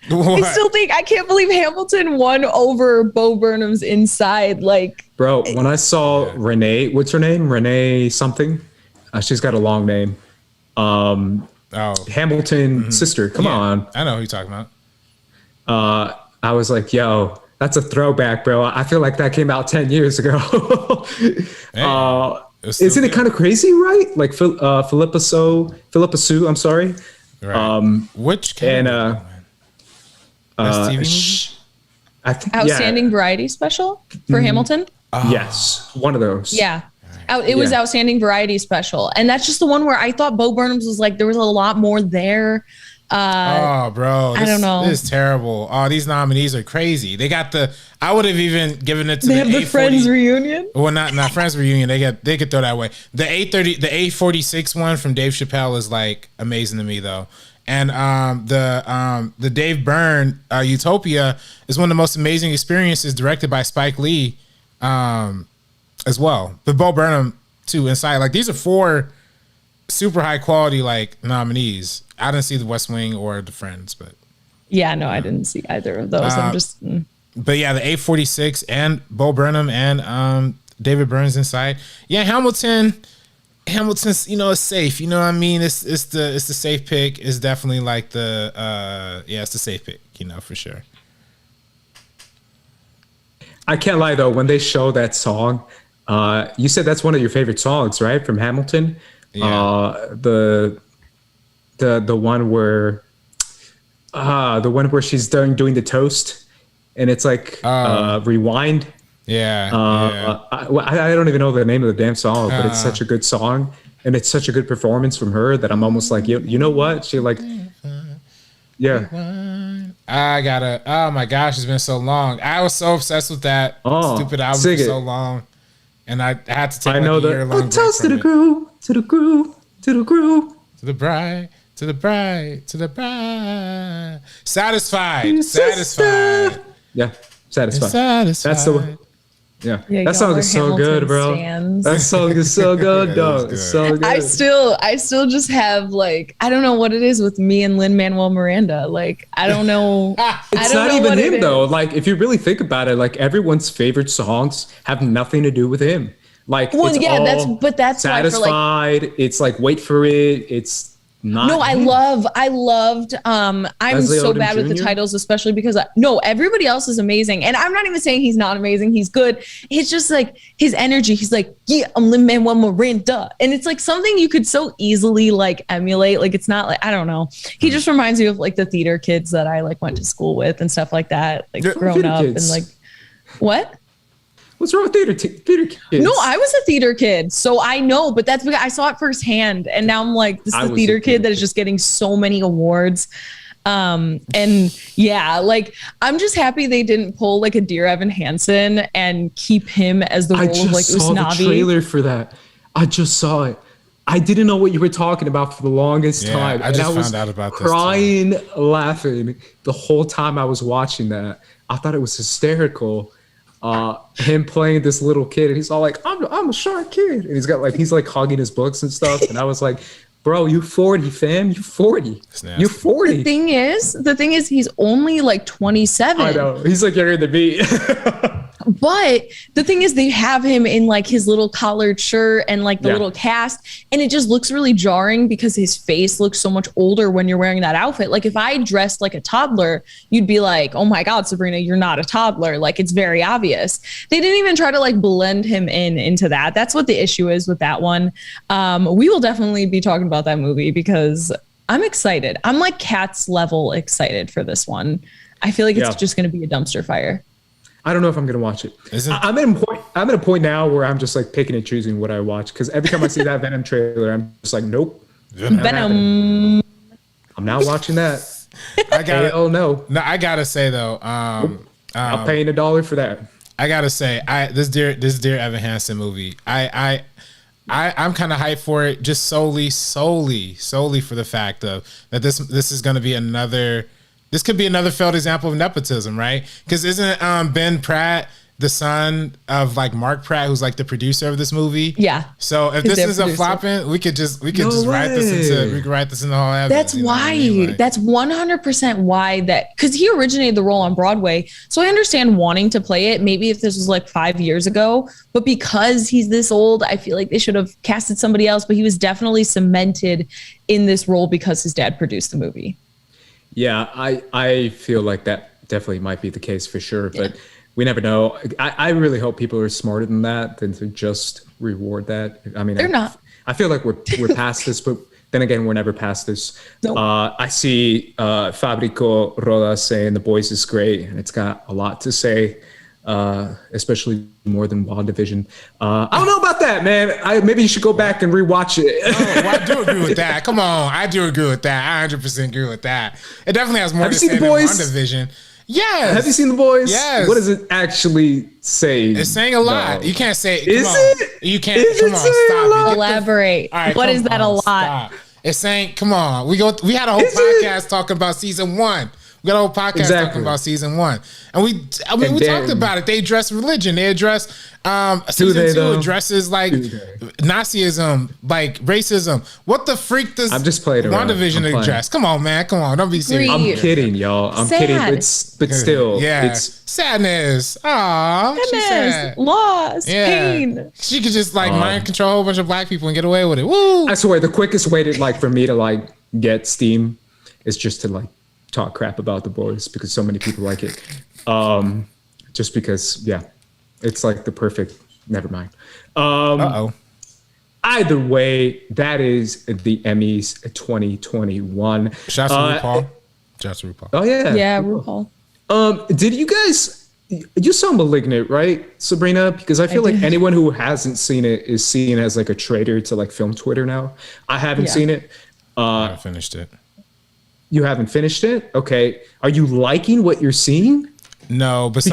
I still think I can't believe Hamilton won over Bo Burnham's Inside. Like, bro, when I saw Renee, what's her name? Renee something. She's got a long name. Hamilton sister. Come on. I know who you're talking about. I was like, yo, that's a throwback, bro. I feel like that came out 10 years ago. Isn't it kind of crazy, right? Like Philippa Sue, I'm sorry. Right. Which category? Best TV movie? I think Outstanding Variety Special for Hamilton? Yes, one of those. Yeah. It was Outstanding Variety Special. And that's just the one where I thought Bo Burnham's was like, there was a lot more there. Bro. I don't know. This is terrible. Oh, these nominees are crazy. They got I would have even given it to they have the Friends reunion. Well, not Friends reunion. They could throw that away. The 846 one from Dave Chappelle is like amazing to me though. And the Dave Byrne Utopia is one of the most amazing experiences directed by Spike Lee. As well, but Bo Burnham too. Inside, like these are 4 super high quality like nominees. I didn't see The West Wing or The Friends, but yeah, no, I didn't see either of those. I'm just. But yeah, the 846 and Bo Burnham and David Byrne's Inside. Yeah, Hamilton's it's safe. You know what I mean? It's the safe pick. It's definitely like it's the safe pick. For sure. I can't lie though, when they show that song, you said that's one of your favorite songs, right? From Hamilton. Yeah. The one where she's doing the toast, and it's like rewind. Yeah. I don't even know the name of the damn song, but it's such a good song, and it's such a good performance from her that I'm almost like, you know what? She like, yeah. Oh my gosh, it's been so long. I was so obsessed with that stupid album for so long. And I had to take a year-long break toast to the groove, to the groove, to the groove. To the bride, to the bride, to the bride. Satisfied. Yeah, satisfied. Satisfied. That's the one. Yeah, that song is so good, bro. That song is so good, dog. It's so good. I still just have like, I don't know what it is with me and Lin-Manuel Miranda. Like, I don't know. It's not even him though. Like, if you really think about it, like everyone's favorite songs have nothing to do with him. Like, well, it's yeah, all that's satisfied. Why for like, it's like wait for it. It's not. No, I loved. I'm Leslie so Odom bad with the Jr.? titles, especially because everybody else is amazing, and I'm not even saying he's not amazing. He's good. It's just like his energy. He's like, yeah, I'm Lin-Manuel Miranda, and it's like something you could so easily like emulate. Like it's not like I don't know. He just reminds me of like the theater kids that I like went to school with and stuff like that. Like grown up kids. and like what. What's wrong with theater kids? No, I was a theater kid, so I know, but that's because I saw it firsthand, and now I'm like, this is the theater kid that is just getting so many awards. And yeah, like I'm just happy they didn't pull like a Dear Evan Hansen and keep him as the role of like Usnavi. I just saw the trailer for that. I just saw it. I didn't know what you were talking about for the longest time. I just found out about this. Crying, laughing the whole time I was watching that. I thought it was hysterical. Him playing this little kid, and he's all like, I'm a shy kid, and he's like hugging his books and stuff, and I was like, Bro, you 40, fam. You 40. You 40. The thing is, he's only like 27. I know. He's like younger than me. But the thing is, they have him in like his little collared shirt and like the little cast, and it just looks really jarring because his face looks so much older when you're wearing that outfit. Like if I dressed like a toddler, you'd be like, oh my God, Sabrina, you're not a toddler. Like it's very obvious. They didn't even try to like blend him into that. That's what the issue is with that one. We will definitely be talking about that movie because I'm excited. I'm like Kat's level excited for this one. I feel like it's just going to be a dumpster fire. I don't know if I'm gonna watch it. I'm at a point now where I'm just like picking and choosing what I watch because every time I see that Venom trailer, I'm just like, nope. Venom. I'm not watching that. Hell no. No, I gotta say though, I'm paying $1 for that. I gotta say, this Dear Evan Hansen movie, I'm kind of hyped for it, just solely for the fact of that this is gonna be another. This could be another failed example of nepotism, right? Because isn't Ben Pratt the son of like Mark Pratt, who's like the producer of this movie? Yeah. So if this is a flopping, we could just write this into the whole. That's why. That's 100% why that, because he originated the role on Broadway. So I understand wanting to play it. Maybe if this was like 5 years ago, but because he's this old, I feel like they should have casted somebody else. But he was definitely cemented in this role because his dad produced the movie. Yeah, I feel like that definitely might be the case for sure, but we never know. I really hope people are smarter than that than to just reward that. I mean, they're not. I feel like we're past this, but then again, we're never past this. Nope. I see Fabrico Rodas saying The Boys is great, and it's got a lot to say, especially more than WandaVision. I don't know about that, man. Maybe you should go back and rewatch it. Well, I do agree with that. Come on, I do agree with that. I 100% agree with that. It definitely has more to say than WandaVision. Yes. Have you seen The Boys? Yes. What does it actually say? It's saying a lot. No. You can't say. Is it? You can't. Come on, stop. Elaborate. All right, what is that a lot? Stop. It's saying, come on. We had a whole podcast talking about season 1. We got a whole podcast talking about season 1. And we talked about it. They address religion. They address season 2 addresses like Nazism, like racism. What the freak does WandaVision address? Come on, man. Come on. Don't be serious. I'm kidding, y'all. I'm kidding. But still. It's sadness. Aw. Sadness. Loss. Pain. She could just like mind control a whole bunch of black people and get away with it. Woo. I swear the quickest way to like for me to like get steam is just to like talk crap about The Boys because so many people like it. Just because, it's like the perfect. Never mind. Either way, that is the Emmys 2021. Shouts to RuPaul. Oh yeah, RuPaul. Did you guys? You saw Malignant, right, Sabrina? Because I feel like anyone who hasn't seen it is seen as like a traitor to like film Twitter now. I haven't seen it. I haven't finished it. You haven't finished it? Okay. Are you liking what you're seeing? No, but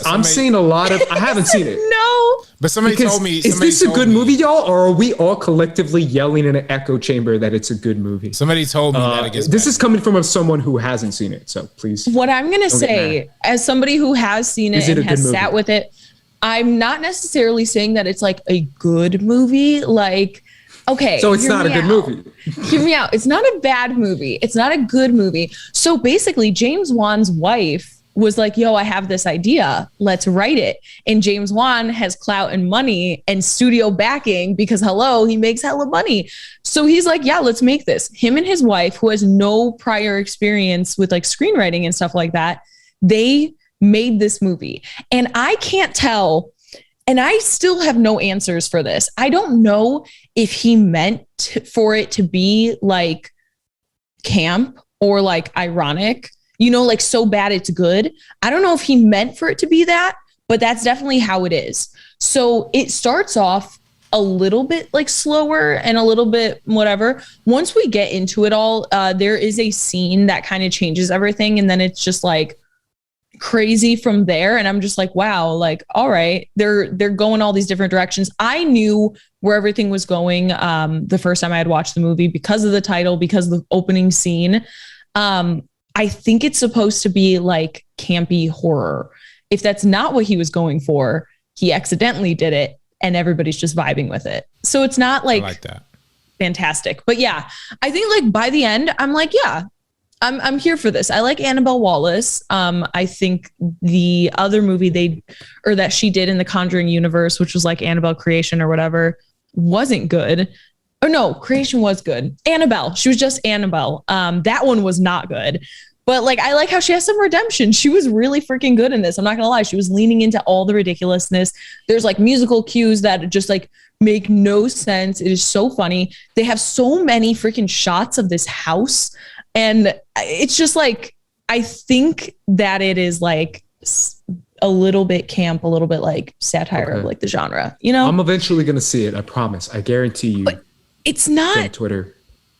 I'm seeing a lot of. I haven't seen it. No. But somebody told me. Is this a good movie, y'all, or are we all collectively yelling in an echo chamber that it's a good movie? Somebody told me that it gets this is coming from someone who hasn't seen it, so please. What I'm gonna say, as somebody who has seen it and has sat with it, I'm not necessarily saying that it's like a good movie. Like, okay, so it's not a good movie. Hear me out. It's not a bad movie. It's not a good movie. So basically, James Wan's wife was like, yo, I have this idea. Let's write it. And James Wan has clout and money and studio backing because he makes hella money. So he's like, yeah, let's make this. Him and his wife, who has no prior experience with like screenwriting and stuff like that, they made this movie. And I can't tell. And I still have no answers for this. I don't know if he meant for it to be like camp or like ironic, like so bad it's good. I don't know if he meant for it to be that, but that's definitely how it is. So it starts off a little bit like slower and a little bit whatever. Once we get into it all, there is a scene that kind of changes everything. And then it's just like crazy from there. And I'm just like, wow, like, all right, they're going all these different directions. I knew where everything was going the first time I had watched the movie because of the title, because of the opening scene. I think it's supposed to be like campy horror. If that's not what he was going for, he accidentally did it and everybody's just vibing with it. So it's not like I like that. fantastic. But yeah, I think like by the end, I'm like, yeah, I'm here for this. I like Annabelle Wallis. I think the other movie that she did in the Conjuring universe, which was like Annabelle Creation or whatever, wasn't good. Oh no, Creation was good. Annabelle, she was just Annabelle. That one was not good. But like, I like how she has some redemption. She was really freaking good in this. I'm not gonna lie. She was leaning into all the ridiculousness. There's like musical cues that just like make no sense. It is so funny. They have so many freaking shots of this house. And it's just like, I think that it is like a little bit camp, a little bit like satire of like the genre, you know? I'm eventually going to see it. I promise. I guarantee you. But it's not on Twitter.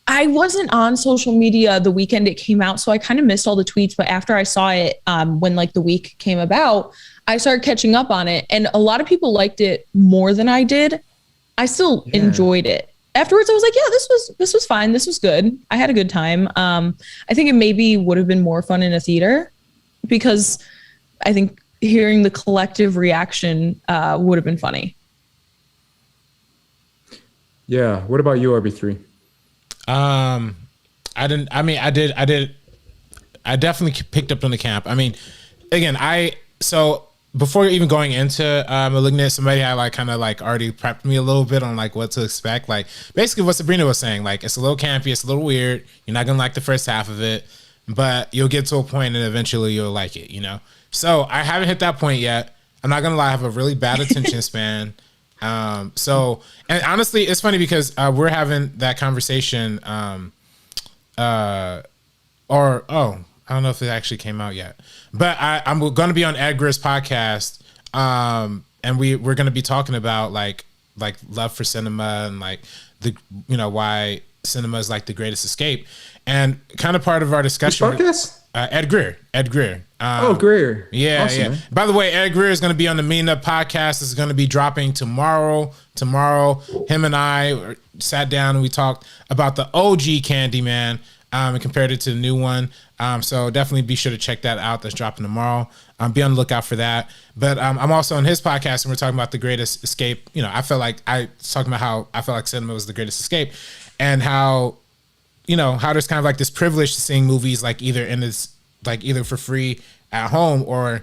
I wasn't on social media the weekend it came out, so I kind of missed all the tweets. But after I saw it, when like the week came about, I started catching up on it. And a lot of people liked it more than I did. I still enjoyed it. Afterwards, I was like, yeah, this was fine. This was good. I had a good time. I think it maybe would have been more fun in a theater because I think hearing the collective reaction would have been funny. Yeah. What about you, RB3? I definitely picked up on the camp. I mean, again, so before even going into Malignant, somebody had like kind of like already prepped me a little bit on like what to expect. Like basically what Sabrina was saying, like it's a little campy, it's a little weird. You're not gonna like the first half of it, but you'll get to a point and eventually you'll like it, you know? So I haven't hit that point yet. I'm not gonna lie, I have a really bad attention span. And honestly, it's funny because we're having that conversation I don't know if it actually came out yet, but I'm going to be on Ed Greer's podcast, and we're going to be talking about like love for cinema and like why cinema is like the greatest escape, and kind of part of our discussion. Which podcast? Ed Greer. Greer. Yeah, awesome, yeah. man. By the way, Ed Greer is going to be on the Malignant podcast. This is going to be dropping tomorrow. Him and I sat down and we talked about the OG Candyman and compared it to the new one. So definitely be sure to check that out. That's dropping tomorrow. Be on the lookout for that. But I'm also on his podcast and we're talking about the greatest escape. You know, I felt like I was talking about how I felt like cinema was the greatest escape and how there's kind of like this privilege to seeing movies like either for free at home or,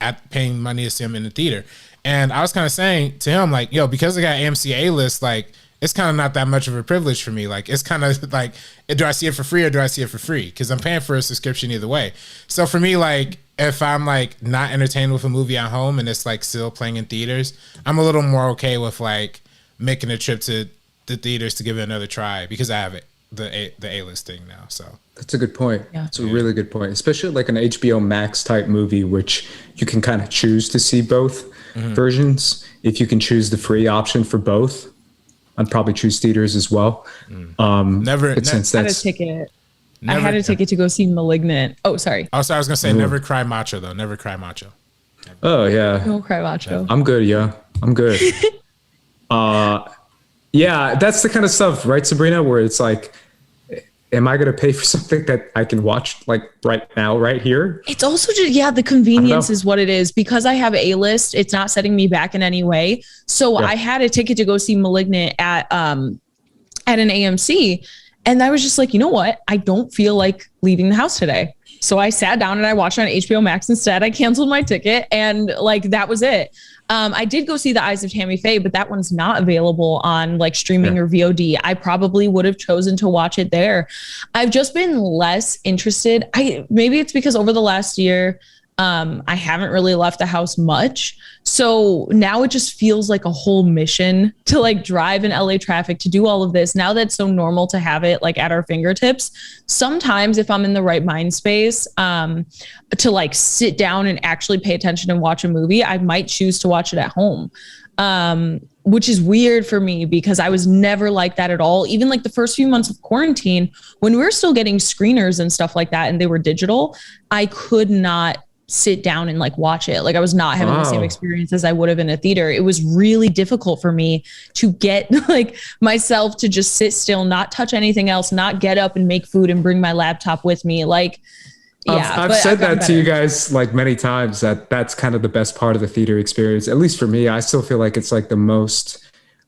at paying money to see them in the theater. And I was kind of saying to him, like, because I got AMC A-list, like, it's kind of not that much of a privilege for me. Like, it's kind of like, do I see it for free or do I see it for free? Because I'm paying for a subscription either way. So for me, like, if I'm like not entertained with a movie at home and it's like still playing in theaters, I'm a little more okay with like making a trip to the theaters to give it another try because I have it. The A-list thing now, so that's a good point. Yeah. It's a really good point, especially like an HBO Max type movie, which you can kind of choose to see both versions. If you can choose the free option for both, I'd probably choose theaters as well. Since I had a ticket. I had a ticket to go see Malignant. Oh, sorry. Also, I was gonna say never cry macho though. Never cry macho. Oh yeah. Don't cry macho. I'm good. Yeah, I'm good. Yeah, that's the kind of stuff, right, Sabrina? Where it's like, am I going to pay for something that I can watch like right now, right here? It's also just, the convenience is what it is. Because I have A-list, it's not setting me back in any way. So I had a ticket to go see Malignant at an AMC. And I was just like, you know what? I don't feel like leaving the house today. So I sat down and I watched it on HBO Max instead. I canceled my ticket and like, that was it. I did go see The Eyes of Tammy Faye, but that one's not available on like streaming or VOD. I probably would have chosen to watch it there. I've just been less interested. Maybe it's because over the last year, I haven't really left the house much. So now it just feels like a whole mission to like drive in LA traffic, to do all of this. Now that's so normal to have it like at our fingertips. Sometimes if I'm in the right mind space, to like sit down and actually pay attention and watch a movie, I might choose to watch it at home. Which is weird for me because I was never like that at all. Even like the first few months of quarantine, when we were still getting screeners and stuff like that and they were digital, I could not sit down and like watch it. Like I was not having the same experience as I would have in a theater. It was really difficult for me to get like myself to just sit still, not touch anything else, not get up and make food and bring my laptop with me. Like, I've said that to you guys like many times that's kind of the best part of the theater experience. At least for me, I still feel like it's like the most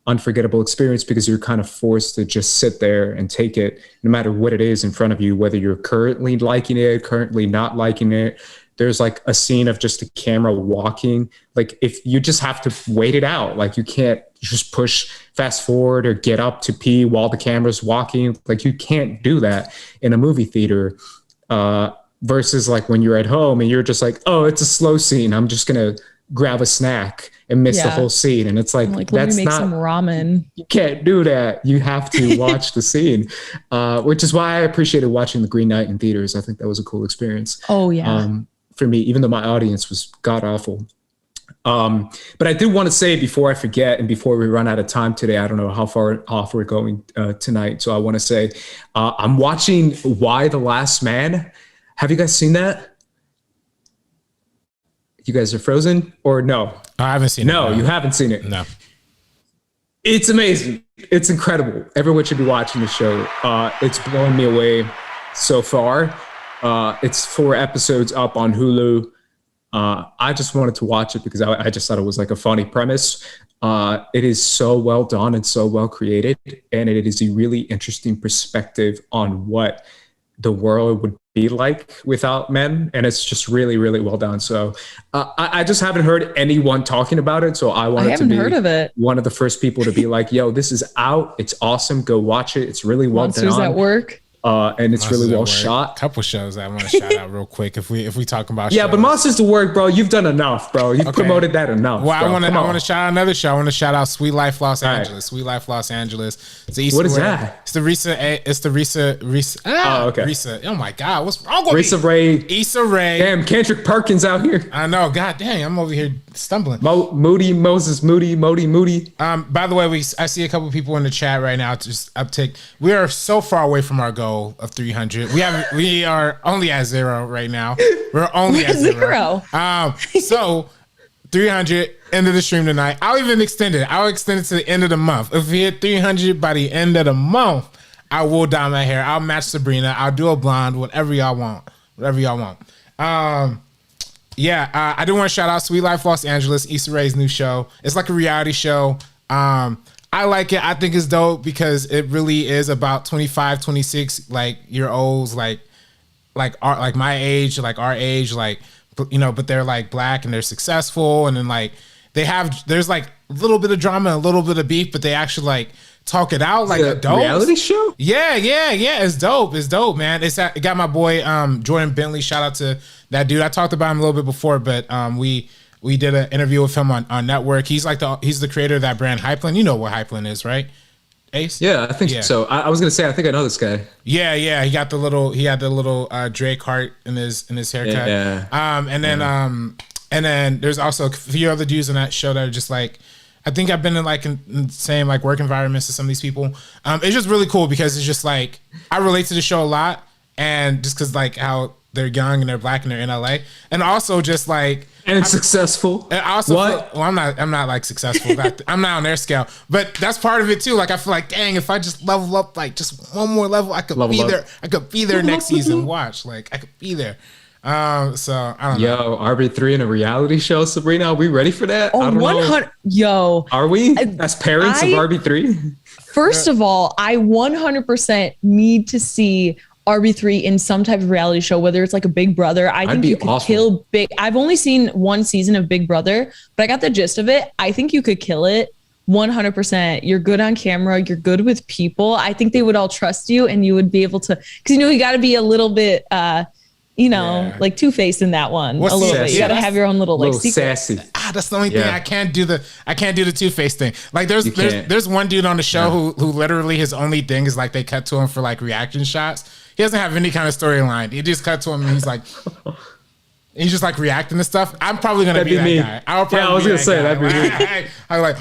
unforgettable experience because you're kind of forced to just sit there and take it no matter what it is in front of you, whether you're currently liking it, currently not liking it. There's like a scene of just a camera walking. Like if you just have to wait it out, like you can't just push fast forward or get up to pee while the camera's walking. Like you can't do that in a movie theater. Versus like when you're at home and you're just like, oh, it's a slow scene. I'm just going to grab a snack and miss the whole scene. And it's like let me make some ramen. You can't do that. You have to watch the scene, which is why I appreciated watching The Green Knight in theaters. I think that was a cool experience. Oh yeah. For me, even though my audience was god awful. But I did want to say before I forget and before we run out of time today, I don't know how far off we're going tonight. So I want to say I'm watching Y: The Last Man. Have you guys seen that? You guys are frozen or no? I haven't seen it. No, you haven't seen it. No. It's amazing. It's incredible. Everyone should be watching the show. It's blown me away so far. It's 4 episodes up on Hulu. I just wanted to watch it because I just thought it was like a funny premise. It is so well done and so well created. And it is a really interesting perspective on what the world would be like without men. And it's just really, really well done. So I just haven't heard anyone talking about it. So I wanted to be heard of it. One of the first people to be like, yo, this is out. It's awesome. Go watch it. It's really well done. Monsters at Work. And it's really well shot. Couple shows that I want to shout out real quick if we talk about yeah, shows. but Monsters at Work, bro, you've done enough, bro. You've promoted that enough. Well, bro. I want to shout out another show. I want to shout out Sweet Life Los Angeles. Right. Sweet Life Los Angeles. What is that? It's the Risa. Oh, okay. Risa. Oh my God, what's wrong with Issa me? Rae. Issa Rae. Damn, Kendrick Perkins out here. I know. God dang, I'm over here stumbling. Moody. By the way, I see a couple people in the chat right now. Just uptick. We are so far away from our goal of 300. We are only at 0 right now. We're only at 0. So 300 end of the stream tonight. I'll even extend it. I'll extend it to the end of the month. If we hit 300 by the end of the month, I will dye my hair. I'll match Sabrina. I'll do a blonde. Whatever y'all want. I do want to shout out Sweet Life Los Angeles, Issa Rae's new show. It's like a reality show. I like it. I think it's dope because it really is about 25, 26 like year olds, like my age, like our age, like, you know, but they're like black and they're successful. And then like there's like a little bit of drama, a little bit of beef, but they actually like talk it out like adults. Reality show? Yeah. It's dope, man. It got my boy Jordan Bentley. Shout out to that dude. I talked about him a little bit before, but we did an interview with him on Network. He's the creator of that brand Hypeland. You know what Hypeland is, right? Ace? Yeah, I think so. I was gonna say I think I know this guy. Yeah. He had the little Drake heart in his haircut. Yeah. And then there's also a few other dudes on that show that are just like, I think I've been in the same like work environments as some of these people. It's just really cool because it's just like I relate to the show a lot, and just because like how they're young and they're black and they're in LA, and also just like successful. And also, I'm not like successful. I'm not on their scale, but that's part of it too. Like I feel like, dang, if I just level up like just one more level, I could be there. I could be there next season. Watch, like I could be there. So I don't know. Yo, RB3 in a reality show, Sabrina. Are we ready for that? Oh, 100. Yo, are we? As parents of RB3? First of all, I 100% need to see RB3 in some type of reality show, whether it's like a Big Brother. I think you could kill Big. I've only seen one season of Big Brother, but I got the gist of it. I think you could kill it 100%. You're good on camera. You're good with people. I think they would all trust you, and you would be able to, because you got to be a little bit, like Two-Faced in that one. What's a little sassy? bit. You got to have your own little like secret. Sassy. That's the only thing I can't do the Two-Faced thing. Like there's one dude on the show who literally his only thing is like they cut to him for like reaction shots. He doesn't have any kind of storyline. He just cut to him and he's he's just like reacting to stuff. I'm probably gonna be that me. guy. I was gonna say that'd be me. I'm like,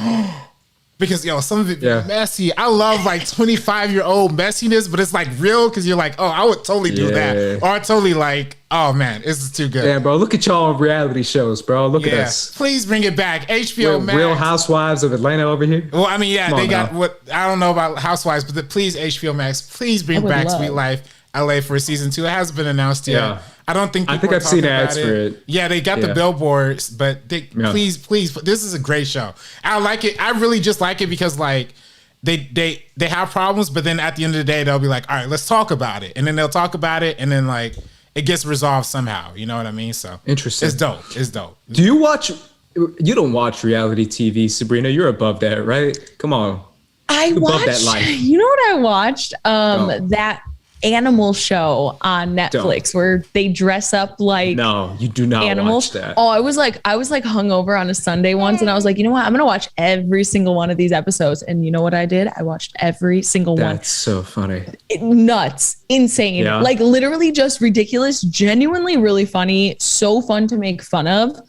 because some of it messy. I love like 25-year-old messiness, but it's like real because you're like, oh, I would totally do that, or I totally like, oh man, this is too good. Yeah, bro, look at y'all on reality shows, bro. Look at us. Please bring it back. HBO Max. Real Housewives of Atlanta over here. Well, I mean, they got what I don't know about Housewives, but please HBO Max, please bring back Sweet Life LA for season 2. It hasn't been announced yet. I don't think I think I've seen ads for it. Yeah, they got the billboards, but please, this is a great show. I like it. I really just like it because like they have problems, but then at the end of the day, they'll be like, all right, let's talk about it. And then they'll talk about it, and then like it gets resolved somehow. You know what I mean? So interesting. It's dope. It's dope. Do you watch? You don't watch reality TV, Sabrina. You're above that, right? Come on. I watched. That life. You know what I watched? That animal show on Netflix where they dress up like no, you do not animals. Watch that. Oh, I was like hungover on a Sunday once, and I was like, you know what? I'm gonna watch every single one of these episodes. And you know what I did? I watched every single one. That's so funny. Nuts, insane, like literally just ridiculous, genuinely really funny, so fun to make fun of.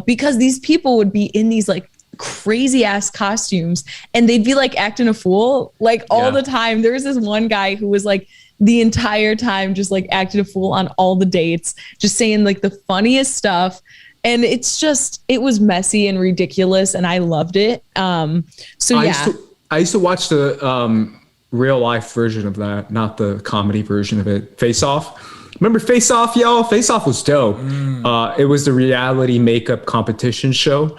Because these people would be in these like crazy ass costumes and they'd be like acting a fool like all the time. There was this one guy who was like the entire time just like acting a fool on all the dates, just saying like the funniest stuff. And it's just, it was messy and ridiculous and I loved it. I used to watch the real life version of that, not the comedy version of it. Face Off. Remember Face Off, y'all? Face Off was dope. It was the reality makeup competition show.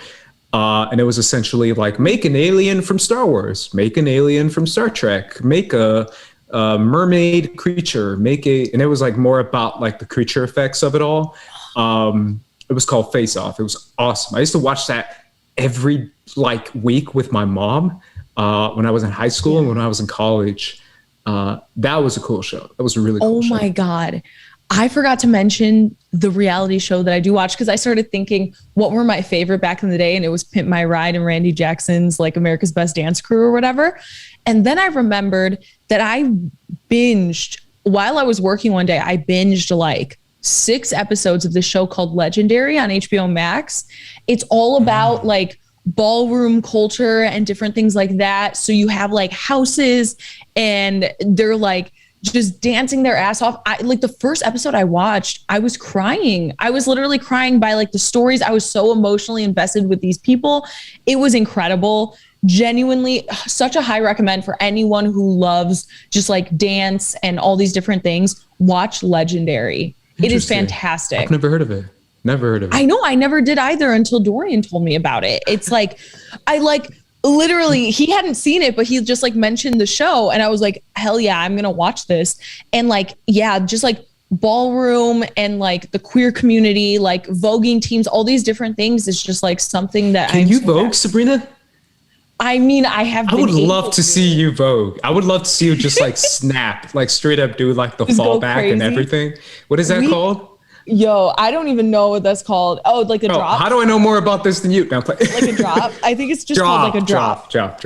And it was essentially like, make an alien from Star Wars, make an alien from Star Trek, make a mermaid creature, and it was like more about like the creature effects of it all. It was called Face Off. It was awesome. I used to watch that every like week with my mom when I was in high school and when I was in college. That was a cool show. That was a really cool show. Oh my God. I forgot to mention the reality show that I do watch because I started thinking what were my favorite back in the day, and it was Pimp My Ride and Randy Jackson's like America's Best Dance Crew or whatever. And then I remembered that I binged while I was working one day. I binged like 6 episodes of this show called Legendary on HBO Max. It's all about like ballroom culture and different things like that. So you have like houses and they're like just dancing their ass off. Like the first episode I watched, I was crying. I was literally crying by like the stories. I was so emotionally invested with these people. It was incredible. Genuinely such a high recommend for anyone who loves just like dance and all these different things. Watch Legendary. It is fantastic. I've never heard of it. Never heard of it. I know. I never did either until Dorian told me about it. It's like, literally, he hadn't seen it, but he just like mentioned the show. And I was like, hell yeah, I'm going to watch this. And like, yeah, just like ballroom and like the queer community, like voguing teams, all these different things is just like something that Can you vogue, Sabrina? I mean, I would love to see you vogue. I would love to see you just like snap, like straight up do like the fall back and everything. What is that called? Yo, I don't even know what that's called. Oh, like a drop. How do I know more about this than you? Now play. Like a drop. I think it's just called like a drop. Drop.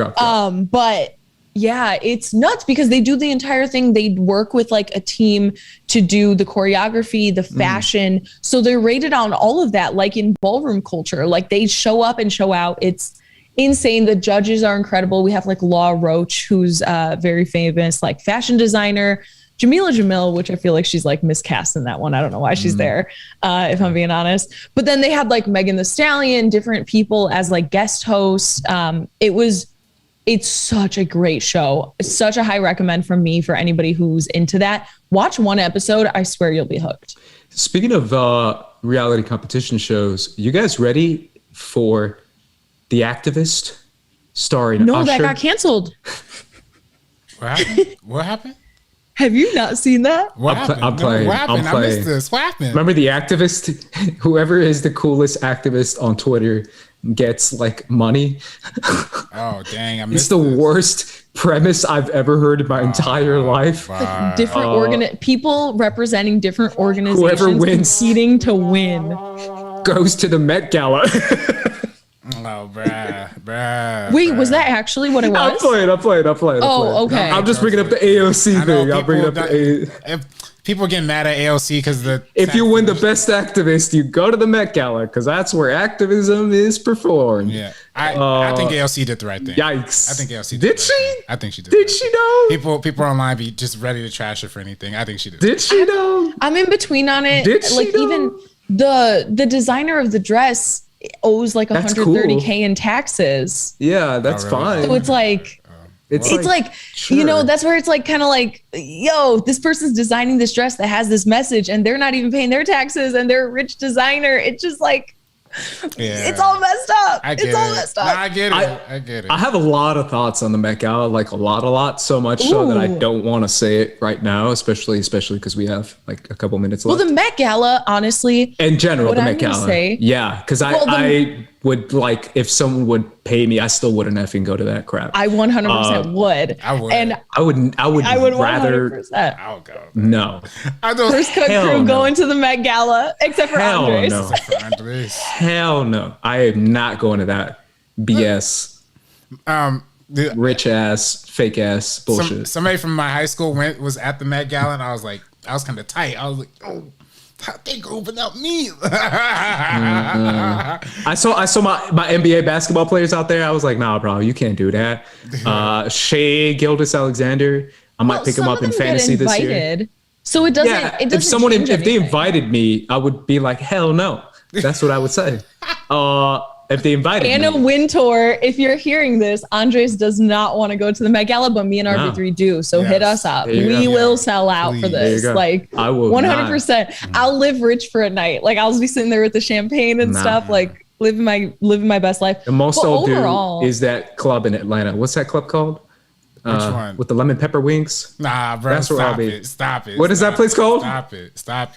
But yeah, it's nuts because they do the entire thing. They work with like a team to do the choreography, the fashion. So they're rated on all of that, like in ballroom culture. Like they show up and show out. It's insane. The judges are incredible. We have like Law Roach, who's very famous, like fashion designer. Jamila Jamil, which I feel like she's like miscast in that one. I don't know why she's there, if I'm being honest. But then they had like Megan Thee Stallion, different people as like guest hosts. It's such a great show. It's such a high recommend from me for anybody who's into that. Watch one episode. I swear you'll be hooked. Speaking of reality competition shows, you guys ready for The Activist starring No, Usher? that got canceled. What happened? Have you not seen that? What happened? I'm playing. What happened? I missed this. What happened? Remember The Activist? Whoever is the coolest activist on Twitter gets like money. Oh, dang. I missed It's the worst premise I've ever heard in my entire life. Like different people representing different organizations Whoever wins competing to win goes to the Met Gala. Oh, bruh. Wait, was that actually what it was? I'm playing. Oh, okay. I'm just bringing up the AOC thing. I'm bringing up the If people get mad at AOC because if you win the best activist, you go to the Met Gala because that's where activism is performed. Yeah, I think AOC did the right thing. Yikes! I think AOC did she? I think she did. Did she know? People online be just ready to trash her for anything. I think she did. Did she know? I'm in between on it. Did she like know? Even the designer of the dress owes like That's 130K cool. in taxes. Yeah, that's Oh, really? fine. So it's like, It's like, you know, that's where it's like kind of like, yo, this person's designing this dress that has this message and they're not even paying their taxes and they're a rich designer. It's just like, it's all messed up. It's all messed up. Nah, I get it. I get it. I have a lot of thoughts on the Met Gala, like a lot, so much so that I don't want to say it right now, especially because we have like a couple minutes left. Well, the Met Gala, honestly, in general, the Met Gala, yeah, because I would like, if someone would pay me, I still wouldn't effing go to that crap. I 100% would. I would. And I would rather. 100%. I'll go. No. I don't. First cook crew going to the Met Gala, except for Andres. No. For Andres. Hell no. I am not going to that BS. Rich ass, fake ass bullshit. Somebody from my high school was at the Met Gala, and I was kind of tight. I was like, oh, how'd they go without me? I saw my NBA basketball players out there. I was like, nah, bro, you can't do that. Shea Gilgeous-Alexander, I might pick him up in fantasy this year. So it doesn't. Yeah, it doesn't if they invited me, I would be like, hell no. That's what I would say. If they invited Anna me. Wintour, if you're hearing this, Andres does not want to go to the Met Gala, but me and RB3 do. So hit us up. We will sell out for this. Like, I will 100%. I'll live rich for a night. Like, I'll be sitting there with the champagne and stuff, like living my best life. The most I'll do is that club in Atlanta. What's that club called? Which one? With the lemon pepper wings? Nah, bro. That's where I'll be. Stop it. What is that place called? Stop